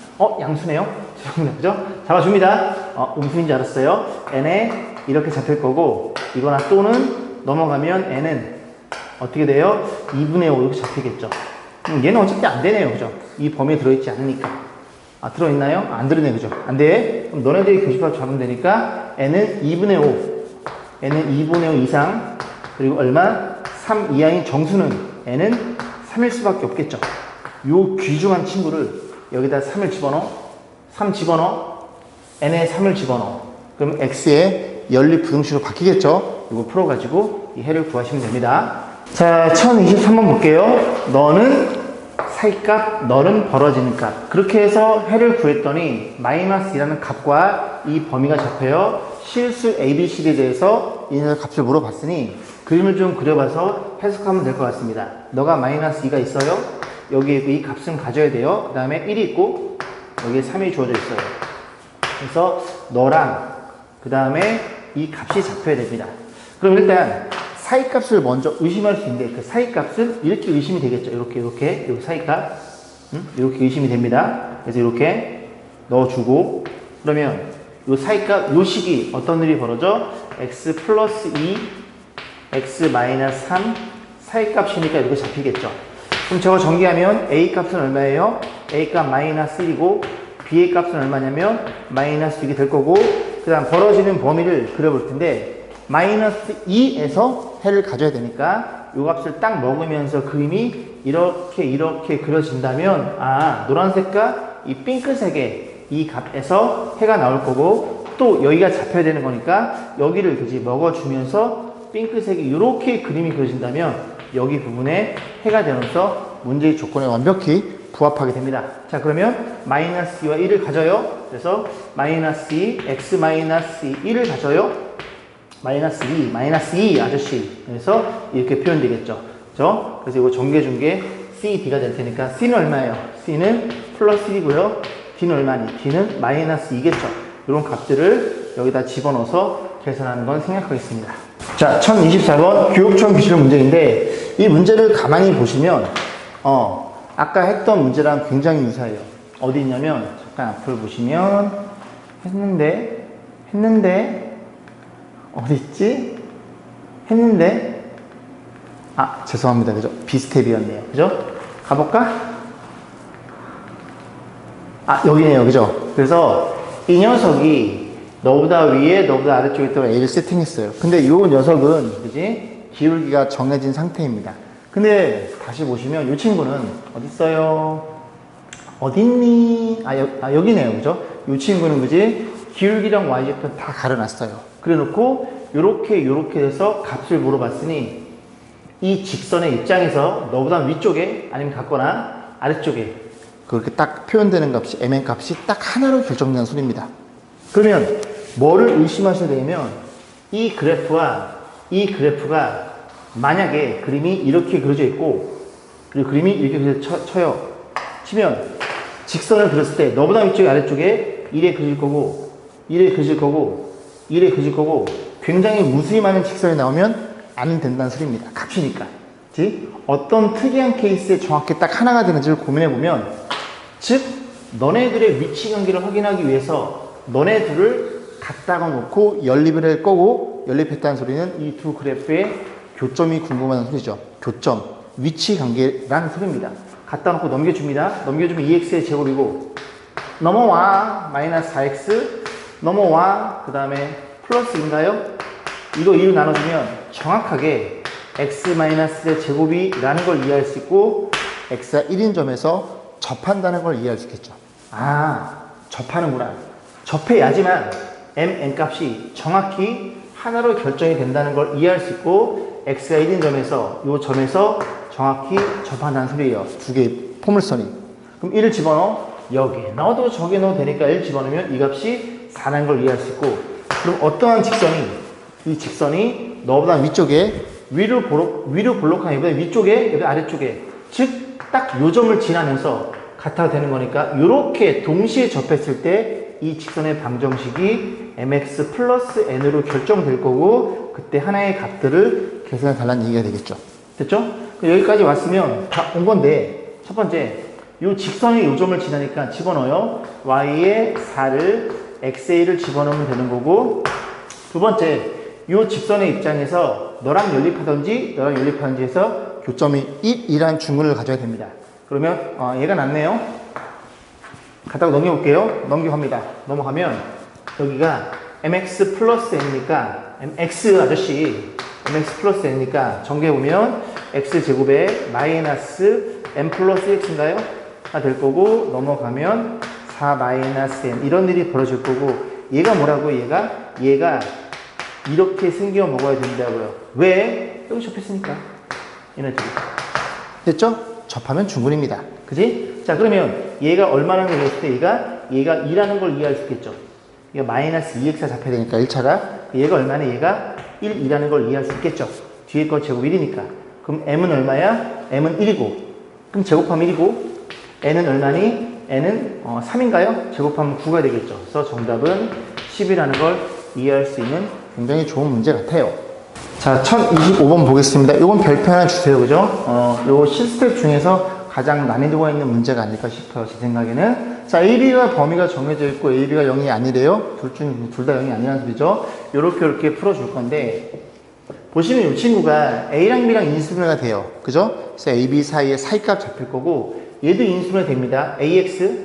양수네요? 죄송합니다. 그죠? 잡아줍니다. 음수인 줄 알았어요. n에 이렇게 잡힐 거고 이거나 또는 넘어가면 n은 어떻게 돼요? 2분의 5 이렇게 잡히겠죠. 얘는 어차피 안 되네요. 그죠? 이 범위에 들어있지 않으니까. 들어있나요? 안 들어있네. 그죠? 안 돼. 그럼 너네들이 교집합 잡으면 되니까 n은 2분의 5. n은 2분의 5 이상. 그리고 얼마? 3 이하인 정수는 n은 3일 수밖에 없겠죠. 요 귀중한 친구를 여기다 3을 집어넣어. 3 집어넣어. n에 3을 집어넣어. 그럼 x의 연립 부등식으로 바뀌겠죠. 이거 풀어가지고 이 해를 구하시면 됩니다. 자, 1023번 볼게요. 너는 사이값, 너는 벌어지는 값. 그렇게 해서 해를 구했더니 마이너스 2라는 값과 이 범위가 잡혀요. 실수 ABCD에 대해서 이 값을 물어봤으니 그림을 좀 그려봐서 해석하면 될 것 같습니다. 너가 마이너스 2가 있어요. 여기에 이 값은 가져야 돼요. 그 다음에 1이 있고 여기에 3이 주어져 있어요. 그래서 너랑 그 다음에 이 값이 잡혀야 됩니다. 그럼 일단 사이값을 먼저 의심할 수 있는데 그 사이값은 이렇게 의심이 되겠죠. 이렇게 이 사이값 이렇게 의심이 됩니다. 그래서 이렇게 넣어주고 그러면 이 사이값 이 식이 어떤 일이 벌어져? x 플러스 2 x 마이너스 3 사이값이니까 이렇게 잡히겠죠. 그럼 저거 전개하면 a 값은 얼마예요? a 값 마이너스 1이고 b의 값은 얼마냐면 마이너스 6이 될 거고 그 다음 벌어지는 범위를 그려볼 텐데 마이너스 2에서 해를 가져야 되니까 이 값을 딱 먹으면서 그림이 이렇게 그려진다면 노란색과 이 핑크색의 이 값에서 해가 나올 거고 또 여기가 잡혀야 되는 거니까 여기를 그지 먹어주면서 핑크색이 이렇게 그림이 그려진다면 여기 부분에 해가 되면서 문제의 조건에 완벽히 부합하게 됩니다. 자 그러면 마이너스 2와 1을 가져요. 그래서 마이너스 2, x 마이너스 1을 가져요. 마이너스 2 아저씨. 그래서 이렇게 표현되겠죠. 그죠? 그래서 이거 전개준 게 C, D가 될 테니까 C는 얼마예요? C는 플러스 1이고요. D는 얼마니? D는 마이너스 2겠죠. 이런 값들을 여기다 집어넣어서 계산하는 건 생략하겠습니다. 자, 1024번 교육청 기출 문제인데 이 문제를 가만히 보시면 아까 했던 문제랑 굉장히 유사해요. 어디 있냐면 잠깐 앞을 보시면 했는데 어디 있지? 했는데 죄송합니다. 그죠? 비스텝이었네요. 그죠? 가볼까? 여기네요. 그죠? 그래서 이 녀석이 너보다 위에 너보다 아래쪽에 있다고 A를 세팅했어요. 근데 이 녀석은 그지? 기울기가 정해진 상태입니다. 근데 다시 보시면 이 친구는 어디 있어요? 어딨니? 여기네요. 그죠? 이 친구는 그지? 기울기랑 y좌표 다 가려놨어요. 그래 놓고 요렇게 해서 값을 물어봤으니 이 직선의 입장에서 너보다 위쪽에 아니면 같거나 아래쪽에 그렇게 딱 표현되는 값이 mn 값이 딱 하나로 결정되는 소리입니다. 그러면 뭐를 의심하셔야 되냐면 이 그래프와 이 그래프가 만약에 그림이 이렇게 그려져 있고 그리고 그림이 이렇게 쳐요. 치면 직선을 그렸을 때 너보다 위쪽에 아래쪽에 1에 그릴 거고 1에 그릴 거고 1에 그릴 거고 굉장히 무수히 많은 직선이 나오면 안 된다는 소리입니다. 값이니까. 즉 어떤 특이한 케이스에 정확히 딱 하나가 되는지를 고민해 보면 즉 너네들의 위치 관계를 확인하기 위해서 너네 둘을 갖다가 놓고 연립을 할 거고 연립했다는 소리는 이 두 그래프의 교점이 궁금한 소리죠. 교점, 위치 관계라는 소리입니다. 갖다 놓고 넘겨줍니다. 넘겨주면 2x의 제곱이고 넘어와 마이너스 4x 넘어와 그 다음에 플러스인가요? 이거 2로 나눠주면 정확하게 x-의 제곱이라는 걸 이해할 수 있고 x가 1인 점에서 접한다는 걸 이해할 수 있겠죠. 접하는구나. 접해야지만 mn 값이 정확히 하나로 결정이 된다는 걸 이해할 수 있고 x가 1인 점에서 이 점에서 정확히 접한다는 소리예요. 두 개의 포물선이. 그럼 1을 집어넣어. 여기에 넣어도 저기에 넣어도 되니까 1 집어넣으면 이 값이 4라는 걸 이해할 수 있고 그럼 어떠한 직선이 이 직선이 너보다 위쪽에 위로 볼록한 이보다 위쪽에 여기 아래쪽에 즉 딱 요 점을 지나면서 같아도 되는 거니까 이렇게 동시에 접했을 때 이 직선의 방정식이 mx 플러스 n으로 결정될 거고 그때 하나의 값들을 계산해 달라는 얘기가 되겠죠. 됐죠? 여기까지 왔으면 다 온 건데 첫 번째 이 직선의 요 점을 지나니까 집어넣어요. y에 4를 x에 1을 집어넣으면 되는 거고 두 번째 이 직선의 입장에서 너랑 연립하든지 해서 교점이 1이라는 중근을 가져야 됩니다. 그러면 얘가 낫네요. 갖다가 넘겨볼게요. 넘어가면 여기가 mx 플러스 n이니까 mx 아저씨 mx 플러스 n이니까 전개해보면 x제곱에 마이너스 m 플러스 x인가요? 될 거고 넘어가면 4 마이너스 n 이런 일이 벌어질 거고 얘가 뭐라고 얘가 이렇게 생겨 먹어야 된다고요. 왜? 여기 접했으니까 얘네들이 됐죠? 접하면 중근입니다. 그지? 자, 그러면 얘가 얼마라는 걸 했을 때 얘가 2라는 걸 이해할 수 있겠죠. 얘가 마이너스 2x가 잡혀야 되니까 1차가. 얘가 얼마나 얘가 1, 2라는 걸 이해할 수 있겠죠. 뒤에 거 제곱 1이니까. 그럼 m은 얼마야? m은 1이고. 그럼 제곱하면 1이고. n은 얼마니? n은 3인가요? 제곱하면 9가 되겠죠. 그래서 정답은 10이라는 걸 이해할 수 있는 굉장히 좋은 문제 같아요. 자, 1025번 보겠습니다. 이건 별표 하나 주세요. 그죠? 요 실스텝 중에서 가장 난이도가 있는 문제가 아닐까 싶어요. 제 생각에는. 자, AB가 범위가 정해져 있고 AB가 0이 아니래요. 둘 다 0이 아니라는 소리죠. 요렇게 풀어줄 건데, 보시면 이 친구가 A랑 B랑 인수분해가 돼요. 그죠? 그래서 A, B 사이에 사이값 잡힐 거고, 얘도 인수분해 됩니다. AX,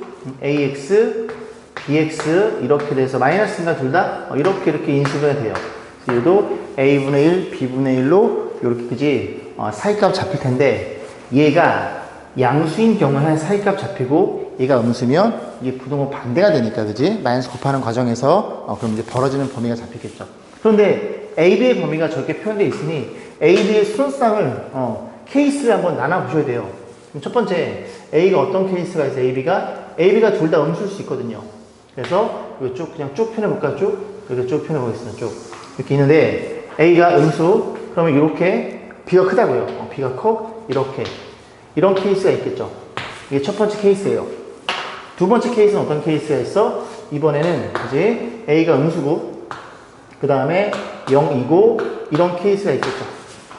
BX 이렇게 돼서 마이너스인가 둘 다? 이렇게 인수분해 돼요. 그래서 얘도 A분의 1, B분의 1로 이렇게 그지? 사이값 잡힐 텐데, 얘가 양수인 경우에 사이값 잡히고 얘가 음수면 이게 부등호 반대가 되니까 그지? 마이너스 곱하는 과정에서 그럼 이제 벌어지는 범위가 잡히겠죠. 그런데 AB의 범위가 저렇게 표현되어 있으니 AB의 순서상을 케이스를 한번 나눠 보셔야 돼요. 그럼 첫 번째 A가 어떤 케이스가 있어요? AB가 둘 다 음수일 수 있거든요. 그래서 이거 그냥 쭉 펴내볼까? 이렇게 쭉 펴내보겠습니다. 쭉 이렇게 있는데 A가 음수 그러면 이렇게 B가 크다고요. B가 커 이렇게 이런 케이스가 있겠죠. 이게 첫 번째 케이스예요. 두 번째 케이스는 어떤 케이스가 있어? 이번에는 이제 A가 음수고 그 다음에 0이고 이런 케이스가 있겠죠.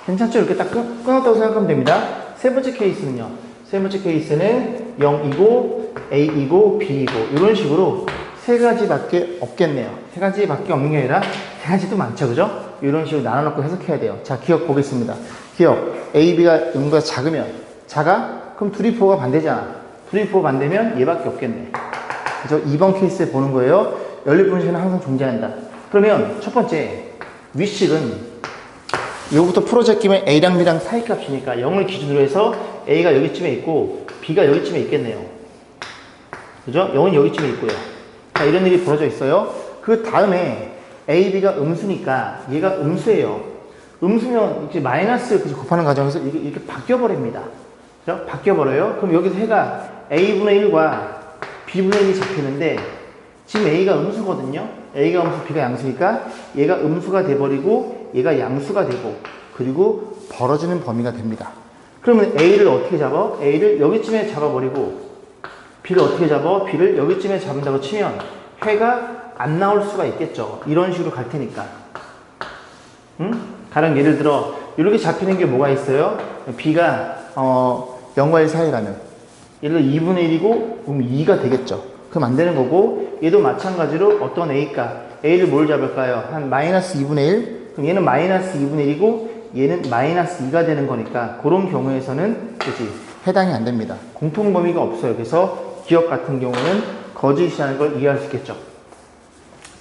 괜찮죠? 이렇게 딱 끊었다고 생각하면 됩니다. 세 번째 케이스는요. 세 번째 케이스는 0이고 A이고 B이고 이런 식으로 세 가지밖에 없겠네요. 세 가지밖에 없는 게 아니라 세 가지도 많죠. 그죠? 이런 식으로 나눠놓고 해석해야 돼요. 자, 기억 보겠습니다. 기억. A, B가 0보다 작아? 그럼 둘이 부호가 반대잖아. 둘이 부호 반대면 얘밖에 없겠네. 그래서 2번 케이스에 보는 거예요. 연립분식은 항상 존재한다. 그러면 첫 번째 위식은 요거부터 풀어져 끼면 A랑 B랑 사이값이니까 0을 기준으로 해서 A가 여기쯤에 있고 B가 여기쯤에 있겠네요. 그죠? 0은 여기쯤에 있고요. 자, 이런 일이 벌어져 있어요. 그 다음에 A, B가 음수니까 얘가 음수예요. 음수면 이제 마이너스 곱하는 과정에서 이렇게 바뀌어버립니다. 그죠? 바뀌어버려요. 그럼 여기서 해가 A분의 1과 B분의 1이 잡히는데 지금 A가 음수거든요. A가 음수, B가 양수니까 얘가 음수가 돼버리고 얘가 양수가 되고 그리고 벌어지는 범위가 됩니다. 그러면 A를 어떻게 잡아? A를 여기쯤에 잡아버리고 B를 어떻게 잡아? B를 여기쯤에 잡는다고 치면 해가 안 나올 수가 있겠죠. 이런 식으로 갈 테니까. 가령 예를 들어 이렇게 잡히는 게 뭐가 있어요? B가 0과 1 사이라면 예를 들어 2분의 1이고 그럼 2가 되겠죠. 그럼 안 되는 거고 얘도 마찬가지로 어떤 A값 A를 뭘 잡을까요? 한 마이너스 2분의 1 그럼 얘는 마이너스 2분의 1이고 얘는 마이너스 2가 되는 거니까 그런 경우에서는 그치 해당이 안 됩니다. 공통범위가 없어요. 그래서 기억 같은 경우는 거짓이라는 걸 이해할 수 있겠죠.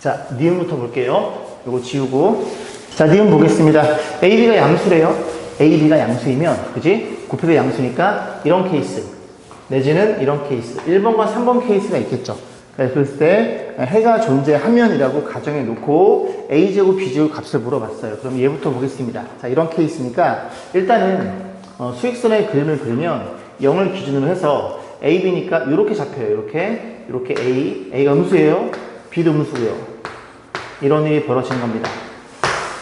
자, 니은부터 볼게요. 요거 지우고 자, 니은 보겠습니다. AB가 양수래요. AB가 양수이면 그지? 곱해서 양수니까 이런 케이스 내지는 이런 케이스 1번과 3번 케이스가 있겠죠. 그랬을 때 해가 존재하면이라고 가정해 놓고 A제곱 B제곱 값을 물어봤어요. 그럼 얘부터 보겠습니다. 자, 이런 케이스니까 일단은 수익선의 그림을 그리면 0을 기준으로 해서 AB니까 이렇게 잡혀요. 이렇게 A가 음수예요. B도 음수고요. 이런 일이 벌어지는 겁니다.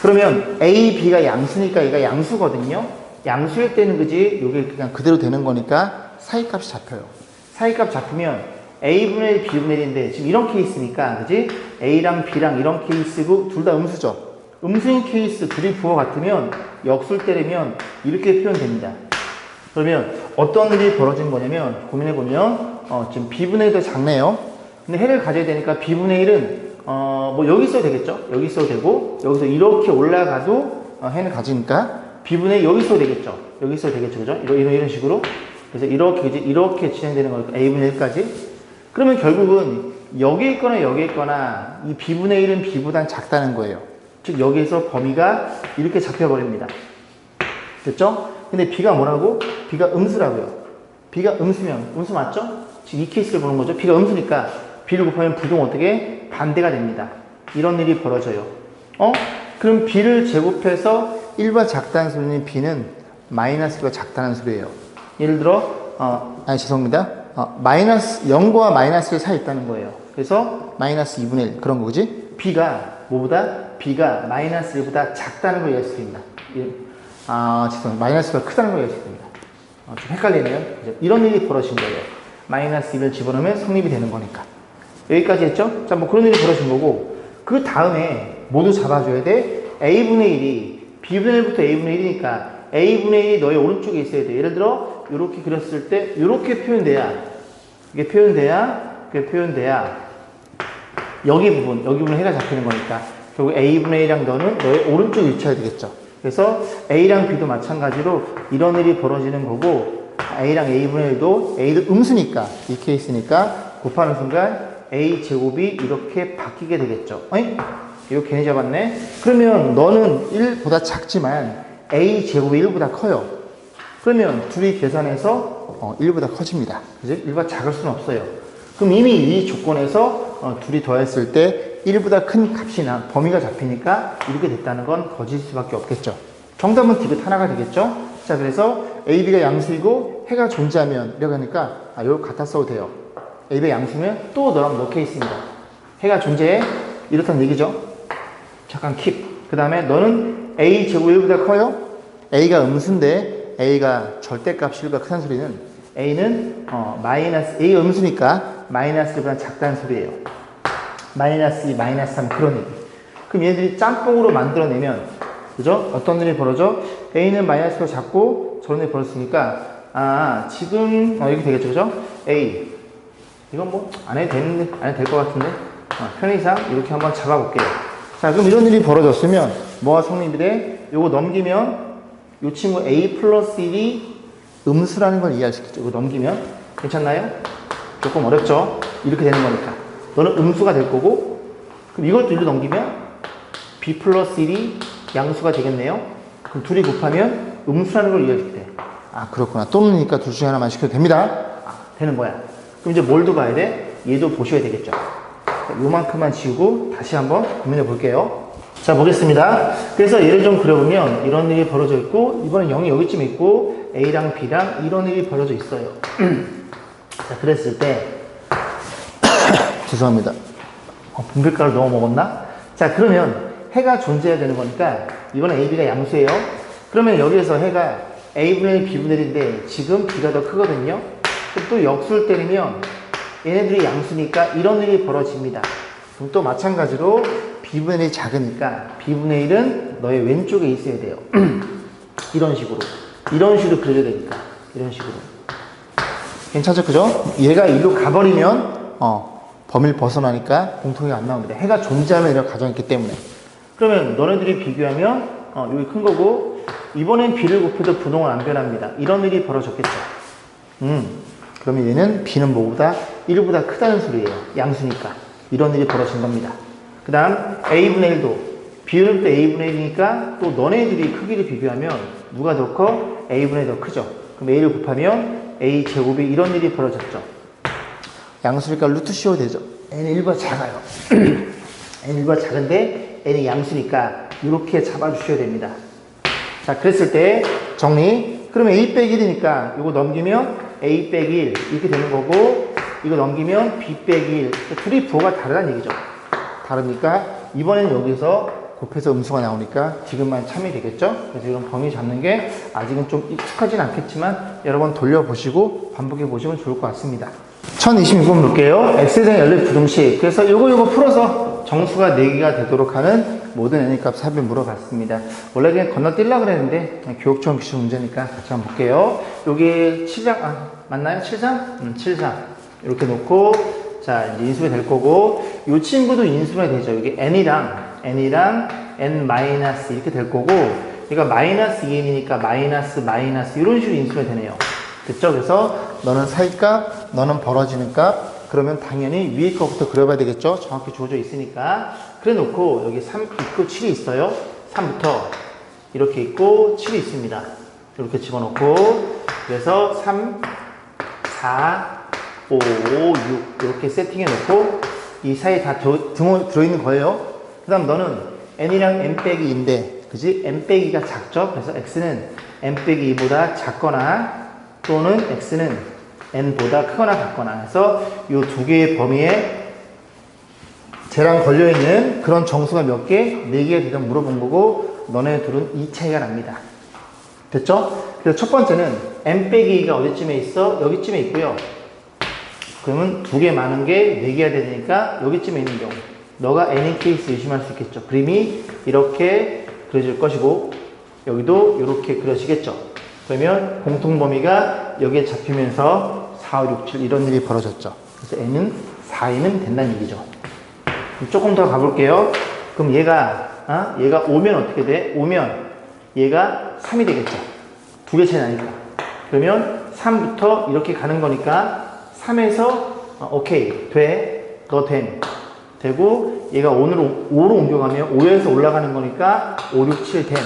그러면 A, B가 양수니까 얘가 양수거든요. 양수일 때는 그지? 이게 그냥 그대로 되는 거니까 사이값이 잡혀요. 사이값 잡히면 A분의 1, B분의 1인데 지금 이런 케이스니까 그지? A랑 B랑 이런 케이스고 둘 다 음수죠. 음수인 케이스 둘이 부호 같으면 역수를 때리면 이렇게 표현됩니다. 그러면 어떤 일이 벌어진 거냐면 고민해보면 지금 B분의 1도 작네요. 근데 해를 가져야 되니까 B분의 1은 뭐 여기 있어도 되겠죠? 여기 있어도 되고 여기서 이렇게 올라가도 해를 가지니까 B분의 여기 있어도 되겠죠? 여기 있어도 되겠죠? 그죠? 이런 식으로 그래서 이렇게 진행되는 거니까 A분의 1까지 그러면 결국은 여기에 있거나 이 B분의 1은 B보단 작다는 거예요. 즉 여기에서 범위가 이렇게 잡혀버립니다. 됐죠? 근데 B가 뭐라고? B가 음수라고요. B가 음수면 음수 맞죠? 지금 이 케이스를 보는 거죠. B가 음수니까 B를 곱하면 부등 어떻게? 반대가 됩니다. 이런 일이 벌어져요. 그럼 B를 제곱해서 1과 작다는 소리는 B는 마이너스 1과 작다는 소리예요. 예를 들어 아니 죄송합니다. 마이너스 0과 마이너스 사이에 있다는 거예요. 그래서 마이너스 2분의 1 그런 거지. b가 뭐보다? b가 마이너스 1보다 작다는 걸 이해할 수 있습니다. 죄송합니다. 마이너스가 크다는 걸 이해할 수 있습니다. 좀 헷갈리네요. 이런 일이 벌어진 거예요. 마이너스 1을 집어넣으면 성립이 되는 거니까. 여기까지 했죠? 자, 뭐 그런 일이 벌어진 거고, 그 다음에 모두 잡아줘야 돼. a분의 1이 b분의 1부터 a분의 1이니까 a분의 1이 너의 오른쪽에 있어야 돼. 예를 들어 이렇게 그렸을 때 이렇게 표현돼야, 이게 표현돼야 여기 부분 해가 잡히는 거니까 결국 a분의 1이랑 너는 너의 오른쪽에 위치해야 되겠죠. 그래서 a랑 b도 마찬가지로 이런 일이 벌어지는 거고, a랑 a분의 1도 a도 음수니까 이 케이스니까 곱하는 순간 a 제곱이 이렇게 바뀌게 되겠죠. 어이? 이거 괜히 잡았네. 그러면 너는 1보다 작지만 a 제곱이 1보다 커요. 그러면 둘이 계산해서 1보다 커집니다. 그지? 1보다 작을 수는 없어요. 그럼 이미 이 조건에서 둘이 더했을 때 1보다 큰 값이나 범위가 잡히니까 이렇게 됐다는 건 거짓일 수밖에 없겠죠. 정답은 디귿 하나가 되겠죠. 자, 그래서 a, b가 양수이고 해가 존재하면 이렇게 하니까 이거 갖다 써도 돼요. a, b가 양수면 또 너랑 너 케이스입니다. 해가 존재해. 이렇다는 얘기죠. 잠깐 킵. 그 다음에 너는 a 제곱 1보다 커요. a가 음수인데 a가 절대값 1보다 크다는 소리는 a는 a가 음수니까 마이너스 1보다 작다는 소리예요. 마이너스 2, 마이너스 3 그런 얘기. 그럼 얘네들이 짬뽕으로 만들어내면 그죠? 어떤 일이 벌어져? a는 마이너스가 작고 저런 일이 벌어졌으니까 지금 이렇게 되겠죠, 그죠? a 이건 뭐 안 해도 될 것 같은데 편의상 이렇게 한번 잡아볼게요. 자, 그럼 이런 일이 벌어졌으면 뭐가 성립이 돼? 요거 넘기면 요 친구 a 플러스 1이 음수라는 걸 이해할 수 있겠죠. 이거 넘기면 괜찮나요? 조금 어렵죠? 이렇게 되는 거니까 너는 음수가 될 거고, 그럼 이걸 또 1로 넘기면 b 플러스 1이 양수가 되겠네요. 그럼 둘이 곱하면 음수라는 걸 이해할 수 있대. 그렇구나. 또는니까 둘 중에 하나만 시켜도 됩니다. 되는 거야. 그럼 이제 뭘 더 봐야 돼? 얘도 보셔야 되겠죠. 요만큼만 지우고 다시 한번 고민해 볼게요. 자, 보겠습니다. 그래서 얘를 좀 그려보면 이런 일이 벌어져 있고, 이번엔 0이 여기쯤 있고 a랑 b랑 이런 일이 벌어져 있어요. 자, 그랬을 때 죄송합니다. 분필가루 너무 먹었나? 자, 그러면 해가 존재해야 되는 거니까 이번에 a, b가 양수예요. 그러면 여기에서 해가 a분의 1, b분의 1인데 지금 b가 더 크거든요. 또 역수를 때리면 얘네들이 양수니까 이런 일이 벌어집니다. 그럼 또 마찬가지로 b분의 1이 작으니까 b분의 1은 너의 왼쪽에 있어야 돼요. 이런 식으로 그려야 되니까 이런 식으로. 괜찮죠? 그죠? 얘가 일로 가버리면 범위를 벗어나니까 공통이 안 나옵니다. 해가 존재하면 이런 가정이 있기 때문에. 그러면 너네들이 비교하면 여기 큰 거고, 이번엔 b를 곱해도 부동은 안 변합니다. 이런 일이 벌어졌겠죠. 그러면 얘는 b는 뭐보다 1보다 크다는 소리예요. 양수니까. 이런 일이 벌어진 겁니다. 그 다음 a분의 1도 b는 또 a분의 1이니까 또 너네들이 크기를 비교하면 누가 더 커? a분의 1이 더 크죠. 그럼 a를 곱하면 a 제곱이 이런 일이 벌어졌죠. 양수니까 루트 씌워도 되죠. n은 1보다 작아요. n은 1보다 작은데 n이 양수니까 이렇게 잡아주셔야 됩니다. 자, 그랬을 때 정리. 그러면 a 빼기 1이니까 이거 넘기면 a 빼기 1 이렇게 되는 거고, 이거 넘기면 b 빼기 1. 둘이 부호가 다르다는 얘기죠. 다르니까 이번에는 여기서 곱해서 음수가 나오니까 지금만 참이 되겠죠. 그래서 이런 범위 잡는 게 아직은 좀 익숙하진 않겠지만 여러 번 돌려보시고 반복해 보시면 좋을 것 같습니다. 1026번 볼게요. x에 대한 연립 부등식. 그래서 요거 풀어서 정수가 4개가 되도록 하는 모든 n값 합을 물어봤습니다. 원래 그냥 건너뛰려고 그랬는데 교육청 기출 문제니까 같이 한번 볼게요. 여기 7장 맞나요? 7장? 7장 이렇게 놓고, 자, 이제 인수가 될 거고, 이 친구도 인수가 되죠. 여기 n이랑 n 마이너스 이렇게 될 거고, 얘가 마이너스 2n이니까 마이너스 이런 식으로 인수가 되네요. 됐죠? 그래서 너는 사이값, 너는 벌어지는 값. 그러면 당연히 위에 거부터 그려봐야 되겠죠? 정확히 주어져 있으니까. 그래 놓고 여기 3 있고 7이 있어요. 3부터 이렇게 있고 7이 있습니다. 이렇게 집어넣고, 그래서 3, 4, 5, 6 이렇게 세팅해 놓고 이 사이에 다 들어있는 거예요. 그 다음 너는 n이랑 n 빼기 2인데, 그지? n 빼기가 작죠? 그래서 x는 n 빼기 2보다 작거나 또는 x는 n보다 크거나 같거나 해서 이 두 개의 범위에 쟤랑 걸려있는 그런 정수가 몇 개? 4개가 되든 물어본 거고 너네 둘은 이 차이가 납니다. 됐죠? 그래서 첫 번째는 n 빼기 2가 어디쯤에 있어? 여기쯤에 있고요. 그러면 2개 많은 게 4개가 되니까 여기쯤에 있는 경우 너가 n인 케이스 의심할 수 있겠죠. 그림이 이렇게 그려질 것이고 여기도 이렇게 그려지겠죠. 그러면 공통범위가 여기에 잡히면서 4, 5, 6, 7 이런 일이 벌어졌죠. 그래서 n은 4이면 된다는 얘기죠. 조금 더 가볼게요. 그럼 얘가 5면 어떻게 돼? 5면 얘가 3이 되겠죠. 2개 차이 나니까. 그러면 3부터 이렇게 가는 거니까 3에서 오케이 돼. 너 됨. 되고 얘가 5로 옮겨가면 5에서 올라가는 거니까 5, 6, 7 됨.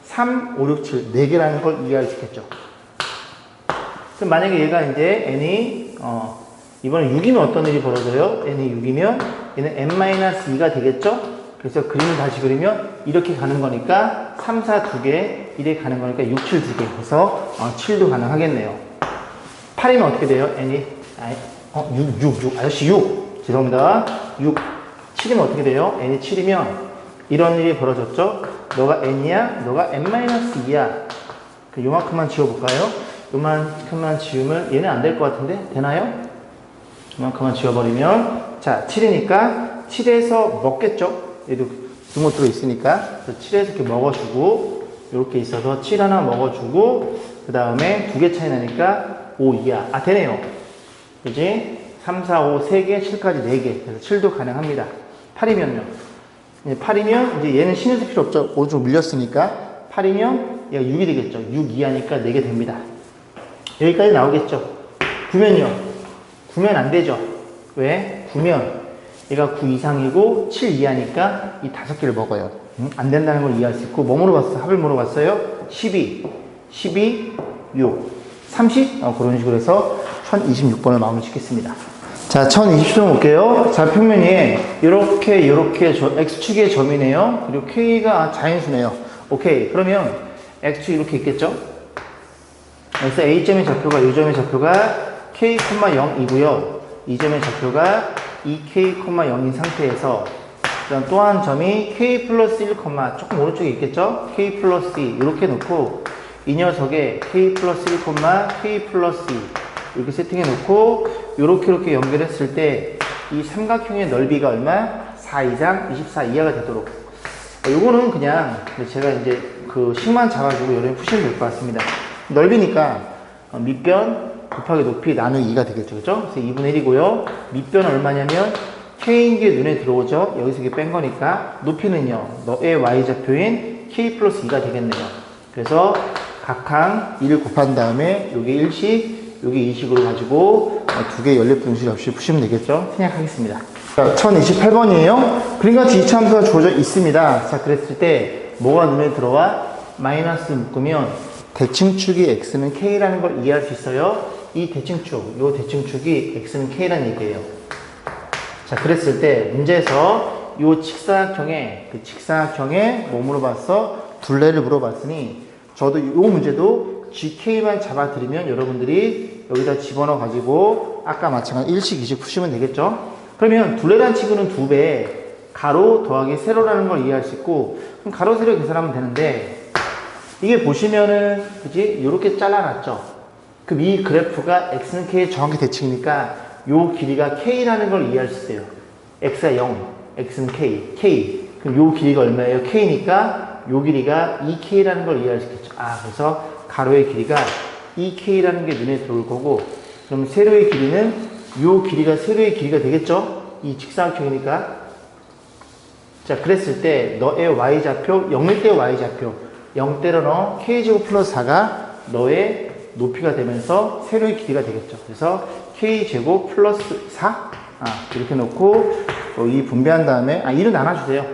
3, 5, 6, 7 4개라는 걸 이해할 수 있겠죠. 그럼 만약에 얘가 이제 n이 이번에 6이면 어떤 일이 벌어져요? n이 6이면 얘는 n-2가 되겠죠? 그래서 그림을 다시 그리면 이렇게 가는 거니까 3, 4 2개, 1에 가는 거니까 6, 7 2개 해서 7도 가능하겠네요. 8이면 어떻게 돼요? n이 6 아저씨 6 죄송합니다. 6 7이면 어떻게 돼요? n이 7이면 이런 일이 벌어졌죠? 너가 n이야? 너가 n-2야. 요만큼만 지워볼까요? 요만큼만 지우면 얘는 안 될 것 같은데? 되나요? 요만큼만 지워버리면 자 7이니까 7에서 먹겠죠? 얘도 두모 들어있으니까 7에서 이렇게 먹어주고 이렇게 있어서 7 하나 먹어주고 그 다음에 2개 차이 나니까 5, 2야. 되네요. 그지? 3, 4, 5, 3개, 7까지 4개. 그래서 7도 가능합니다. 8이면요. 8이면 이제 얘는 신경 쓸 필요 없죠. 5로 밀렸으니까 8이면 얘가 6이 되겠죠. 6, 2하니까 4개 됩니다. 여기까지 나오겠죠. 9면요. 9면 안 되죠. 왜? 9면 얘가 9 이상이고 7 이하니까 이 5개를 먹어요. 안 된다는 걸 이해할 수 있고 뭐 물어봤어요? 합을 물어봤어요? 12, 6, 30? 그런 식으로 해서 1026번을 마무리 짓겠습니다. 자, 1020점 볼게요. 자, 평면 위에 이렇게 X축의 점이네요. 그리고 K가 자연수네요. 오케이. 그러면 X축 이렇게 있겠죠? 그래서 A점의 좌표가 이 점의 좌표가 K, 0이고요. 이 점의 좌표가 2K, 0인 상태에서 그다음 또 한 점이 K 플러스 1, 조금 오른쪽에 있겠죠? K 플러스 2 이렇게 놓고 이 녀석에 K 플러스 1, K 플러스 2 이렇게 세팅해 놓고 이렇게 연결했을 때 이 삼각형의 넓이가 얼마? 4 이상 24 이하가 되도록 요거는 그냥 제가 이제 그 식만 잡아주고 여러분이 푸시면 될 것 같습니다. 넓이니까 밑변 곱하기 높이 나누기 2가 되겠죠. 그죠? 그래서 2분의 1이고요. 밑변은 얼마냐면 K인 게 눈에 들어오죠. 여기서 이게 뺀 거니까 높이는요. 너의 Y좌표인 K 플러스 2가 되겠네요. 그래서 각항 1을 곱한 다음에 요게 1식 요게 2식으로 가지고 두 개의 연립분수를 없이 푸시면 되겠죠. 생략하겠습니다. 자, 1028번이에요. 그림같이 이차함수가 주어져 있습니다. 자, 그랬을 때 뭐가 눈에 들어와? 마이너스 묶으면 대칭축이 x는 k라는 걸 이해할 수 있어요. 이 대칭축, 요 대칭축이 x는 k라는 얘기예요. 자, 그랬을 때 문제에서 요 직사각형에 뭐 물어봤어? 둘레를 물어봤으니 저도 요 문제도 GK만 잡아드리면 여러분들이 여기다 집어넣어 가지고 아까 마찬가지 1식, 2식 푸시면 되겠죠? 그러면 둘레란 치고는 2배, 가로 더하기 세로라는 걸 이해할 수 있고 그럼 가로, 세로 계산하면 되는데 이게 보시면은 그지? 요렇게 잘라놨죠? 그럼 이 그래프가 x는 k의 정확히 대칭이니까 요 길이가 k라는 걸 이해할 수 있어요. x가 0, x는 k. 그럼 요 길이가 얼마예요? k니까 요 길이가 2k라는 걸 이해할 수 있겠죠. 그래서 가로의 길이가 2k라는 게 눈에 들어올 거고 그럼 세로의 길이는 요 길이가 세로의 길이가 되겠죠? 이 직사각형이니까. 자, 그랬을 때 너의 y좌표 0일 때 y좌표 0대로 넣어 k제곱 플러스 4가 너의 높이가 되면서 세로의 길이가 되겠죠. 그래서 k제곱 플러스 4 이렇게 놓고 이 분배한 다음에 2로 나눠주세요.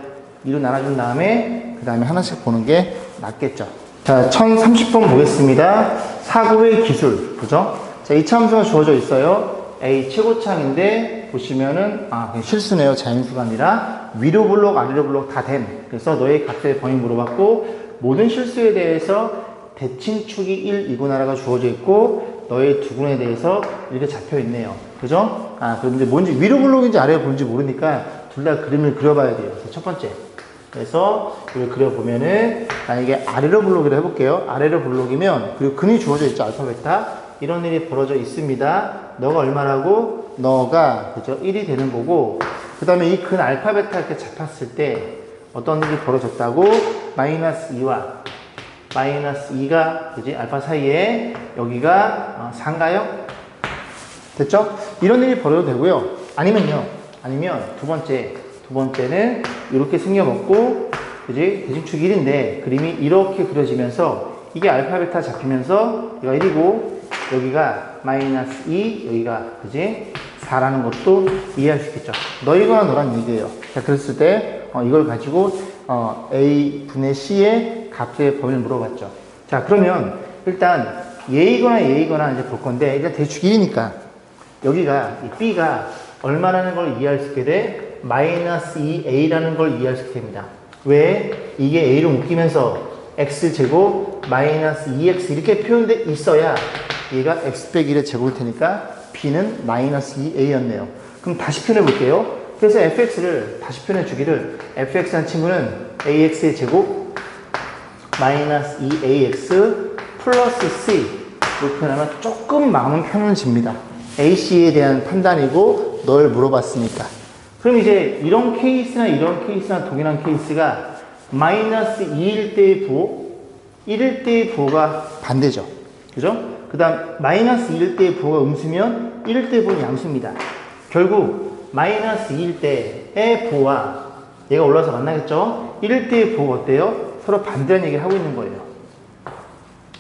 2로 나눠준 다음에 그 다음에 하나씩 보는 게 낫겠죠. 자, 1030번 보겠습니다. 사고의 기술, 그죠? 자, 이차함수가 주어져 있어요. A 최고창인데 보시면은 그냥 실수네요. 자연수가 아니라 위로 블록 아래로 블록 다 됨. 그래서 너의 값의 범위 물어봤고 모든 실수에 대해서 대칭축이 1이구나라가 주어져 있고 너의 두근에 대해서 이렇게 잡혀 있네요. 그죠? 그럼 이제 뭔지 위로 블록인지 아래로 블록인지 모르니까 둘 다 그림을 그려봐야 돼요. 첫 번째. 그래서 이걸 그려보면은, 만약에 아래로 블록으로 해볼게요. 아래로 블록이면, 그리고 근이 주어져 있죠. 알파, 베타. 이런 일이 벌어져 있습니다. 너가 얼마라고? 너가, 그죠? 1이 되는 거고, 그 다음에 이 근 알파, 베타 이렇게 잡혔을 때 어떤 일이 벌어졌다고? 마이너스 2와 마이너스 2가, 그지? 알파 사이에 여기가 4인가요? 됐죠? 이런 일이 벌어도 되고요. 아니면 두 번째는 이렇게 생겨먹고, 그지? 대칭축 1인데 그림이 이렇게 그려지면서 이게 알파, 베타 잡히면서 여기가 1이고 여기가 마이너스 2, 여기가, 그지? 4라는 것도 이해할 수 있겠죠. 너희거나 너란 얘기예요. 자, 그랬을 때 이걸 가지고 A분의 C의 값의 범위를 물어봤죠. 자, 그러면 일단 얘이거나 이제 볼 건데, 일단 대축 1이니까 여기가 이 B가 얼마라는 걸 이해할 수 있게 돼? 마이너스 2A라는 걸 이해할 수 있게 됩니다. 왜? 이게 A로 묶이면서 X제곱 마이너스 2X 이렇게 표현돼 있어야 얘가 X 빼기 1의 제곱일 테니까 B는 마이너스 2A였네요. 그럼 다시 표현해 볼게요. 그래서 fx를 다시 표현해 주기를, fx라는 친구는 ax의 제곱 마이너스 2ax 플러스 c 로 표현하면 조금 마음은 편해집니다. ac에 대한 판단이고 널 물어봤으니까. 그럼 이제 이런 케이스나 동일한 케이스가 마이너스 2일 때의 부호, 1일 때의 부호가 반대죠. 그죠? 그 다음 마이너스 2일 때의 부호가 음수면 1일 때의 부호는 양수입니다. 결국 마이너스 2일 때의 부호와 얘가 올라서 만나겠죠? 1일 때의 부호가 어때요? 서로 반대라는 얘기를 하고 있는 거예요.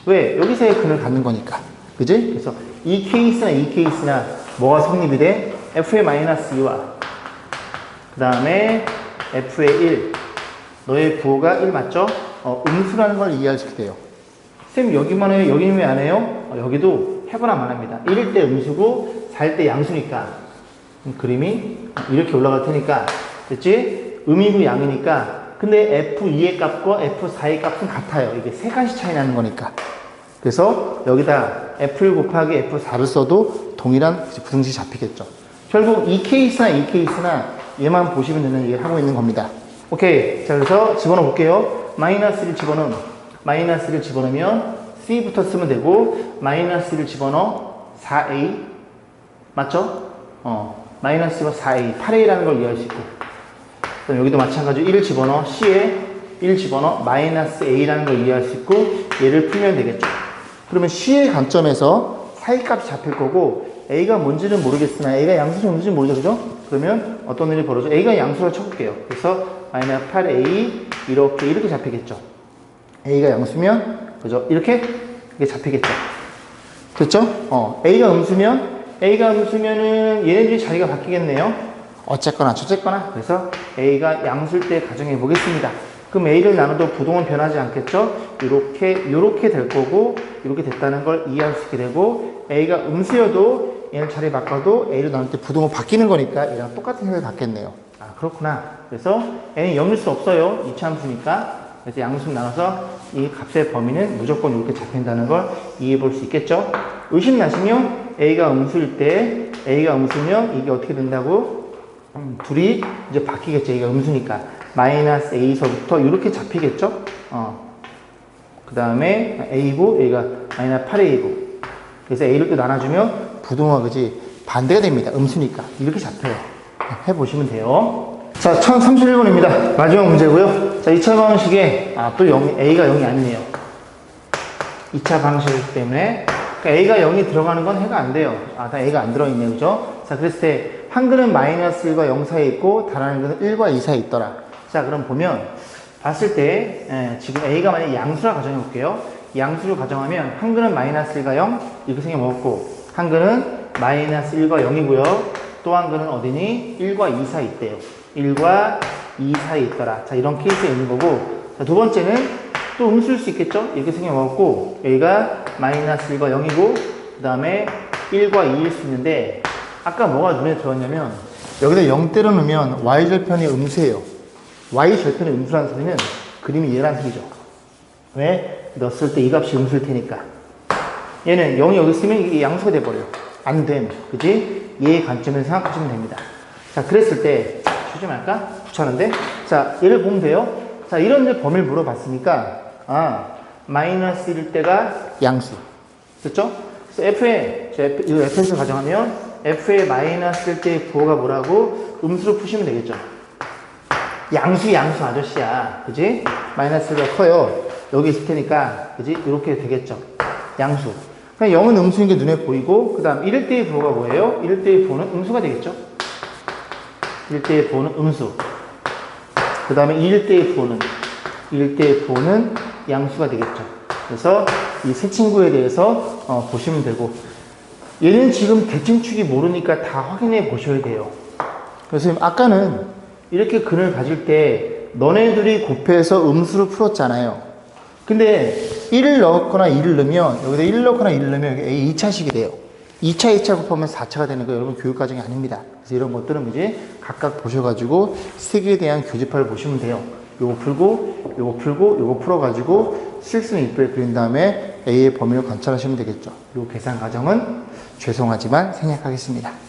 왜? 여기서의 근을 갖는 거니까. 그지? 그래서 이 케이스나 뭐가 성립이 돼? f의 마이너스 2와 그 다음에 f의 1, 너의 부호가 1 맞죠? 음수라는 걸 이해할 수 있게 돼요. 쌤 여기만 해요? 여기는 왜 안 해요? 여기도 해보나 말합니다. 1일 때 음수고 4일 때 양수니까 그림이 이렇게 올라갈 테니까, 됐지? 음이고 양이니까. 근데 F2의 값과 F4의 값은 같아요. 이게 세 가지 차이 나는 거니까. 그래서 여기다 F1 곱하기 F4를 써도 동일한 부등식이 잡히겠죠. 결국 이 케이스나 얘만 보시면 되는 얘기를 하고 있는 겁니다. 오케이. 자, 그래서 집어넣어 볼게요. 마이너스를 집어넣으면 C부터 쓰면 되고, 마이너스를 집어넣어 4A. 맞죠? 마이너스가 4A, 8A라는 걸 이해할 수 있고. 그럼 여기도 마찬가지로 1을 집어넣어 C에 1 집어넣어 마이너스 A라는 걸 이해할 수 있고, 얘를 풀면 되겠죠. 그러면 C의 관점에서 사이값이 잡힐 거고, A가 뭔지는 모르겠으나 A가 양수인지 뭔지는 모르죠. 그죠? 그러면 어떤 일이 벌어져? A가 양수를 쳐볼게요. 그래서 마이너스 8A 이렇게 잡히겠죠. A가 양수면, 그죠? 이렇게 잡히겠죠. 됐죠? A가 음수면은 얘네들이 자리가 바뀌겠네요. 어쨌거나 저쨌거나. 그래서 A가 양수일 때 가정해 보겠습니다. 그럼 A를 나눠도 부동은 변하지 않겠죠? 요렇게 될 거고, 이렇게 됐다는 걸 이해할 수 있게 되고, A가 음수여도 얘를 자리 바꿔도 A를 나눌 때 부동은 바뀌는 거니까 얘랑 똑같은 생각이 갖겠네요. 그렇구나. 그래서 N은 0일 수 없어요. 이차함수니까. 그래서 양수 나눠서 이 값의 범위는 무조건 이렇게 잡힌다는 걸 이해해 볼 수 있겠죠? 의심 나시면 A가 음수면 이게 어떻게 된다고? 둘이 이제 바뀌겠죠. A가 음수니까. 마이너스 A서부터 이렇게 잡히겠죠? 그 다음에 A고, A가 마이너스 8A고. 그래서 A를 또 나눠주면 부동화, 그지? 반대가 됩니다. 음수니까. 이렇게 잡혀요. 해보시면 돼요. 자, 1031번입니다. 마지막 문제고요. 자, 2차 방식에, 또 A가 0이 아니네요. 2차 방식 때문에. 그러니까 A가 0이 들어가는 건 해가 안 돼요. 다 A가 안 들어있네요. 그죠? 자, 그랬을 때, 한 근은 마이너스 1과 0 사이에 있고, 다른 한 근은 1과 2 사이에 있더라. 자, 그럼 보면, 봤을 때, 지금 A가 만약에 양수라 가정해 볼게요. 양수를 가정하면, 한 근은 마이너스 1과 0, 이렇게 생겨먹었고, 한 근은 마이너스 1과 0이고요. 또 한 근은 어디니? 1과 2 사이에 있대요. 1과 2 사이에 있더라. 자, 이런 케이스에 있는 거고, 자, 두 번째는 또 음수일 수 있겠죠? 이렇게 생겨먹었고, 여기가 마이너스 1과 0이고, 그 다음에 1과 2일 수 있는데, 아까 뭐가 눈에 들어왔냐면, 여기다 0 때려 넣으면 y절편이 음수예요. y절편이 음수라는 소리는 그림이 얘란 소리죠. 왜? 넣었을 때 이 값이 음수일 테니까. 얘는 0이 여기 있으면 이게 양수가 돼버려요. 안 됨. 그지? 얘의 관점에서 생각하시면 됩니다. 자, 그랬을 때, 주지 말까? 귀찮은데? 자, 얘를 보면 돼요. 자, 이런 이제 범위를 물어봤으니까, 마이너스일 때가 양수. 됐죠? 그래서 이거 f에서 가정하면, f의 마이너스일 때의 부호가 뭐라고? 음수로 푸시면 되겠죠? 양수 아저씨야. 그지? 마이너스가 커요. 여기 있을 테니까, 그지? 이렇게 되겠죠? 양수. 그냥 0은 음수인 게 눈에 보이고, 그 다음 1일 때의 부호가 뭐예요? 1일 때의 부호는 음수가 되겠죠? 1일 때의 부호는 음수. 그 다음에 2일 때의 부호는 양수가 되겠죠. 그래서 이 세 친구에 대해서 보시면 되고, 얘는 지금 대칭축이 모르니까 다 확인해 보셔야 돼요. 그래서 아까는 이렇게 근을 가질 때 너네들이 곱해서 음수로 풀었잖아요. 근데 1을 넣거나 2를 넣으면, 여기다 1을 넣거나 2를 넣으면 여기 A 2차식이 돼요. 2차 곱하면 4차가 되는 거 여러분 교육과정이 아닙니다. 그래서 이런 것들은 이제 각각 보셔가지고 세계에 대한 교재파를 보시면 돼요. 요거 풀고, 요거 풀고, 요거 풀어가지고 실수는 이쁘게 그린 다음에 A의 범위를 관찰하시면 되겠죠. 요 계산 과정은 죄송하지만 생략하겠습니다.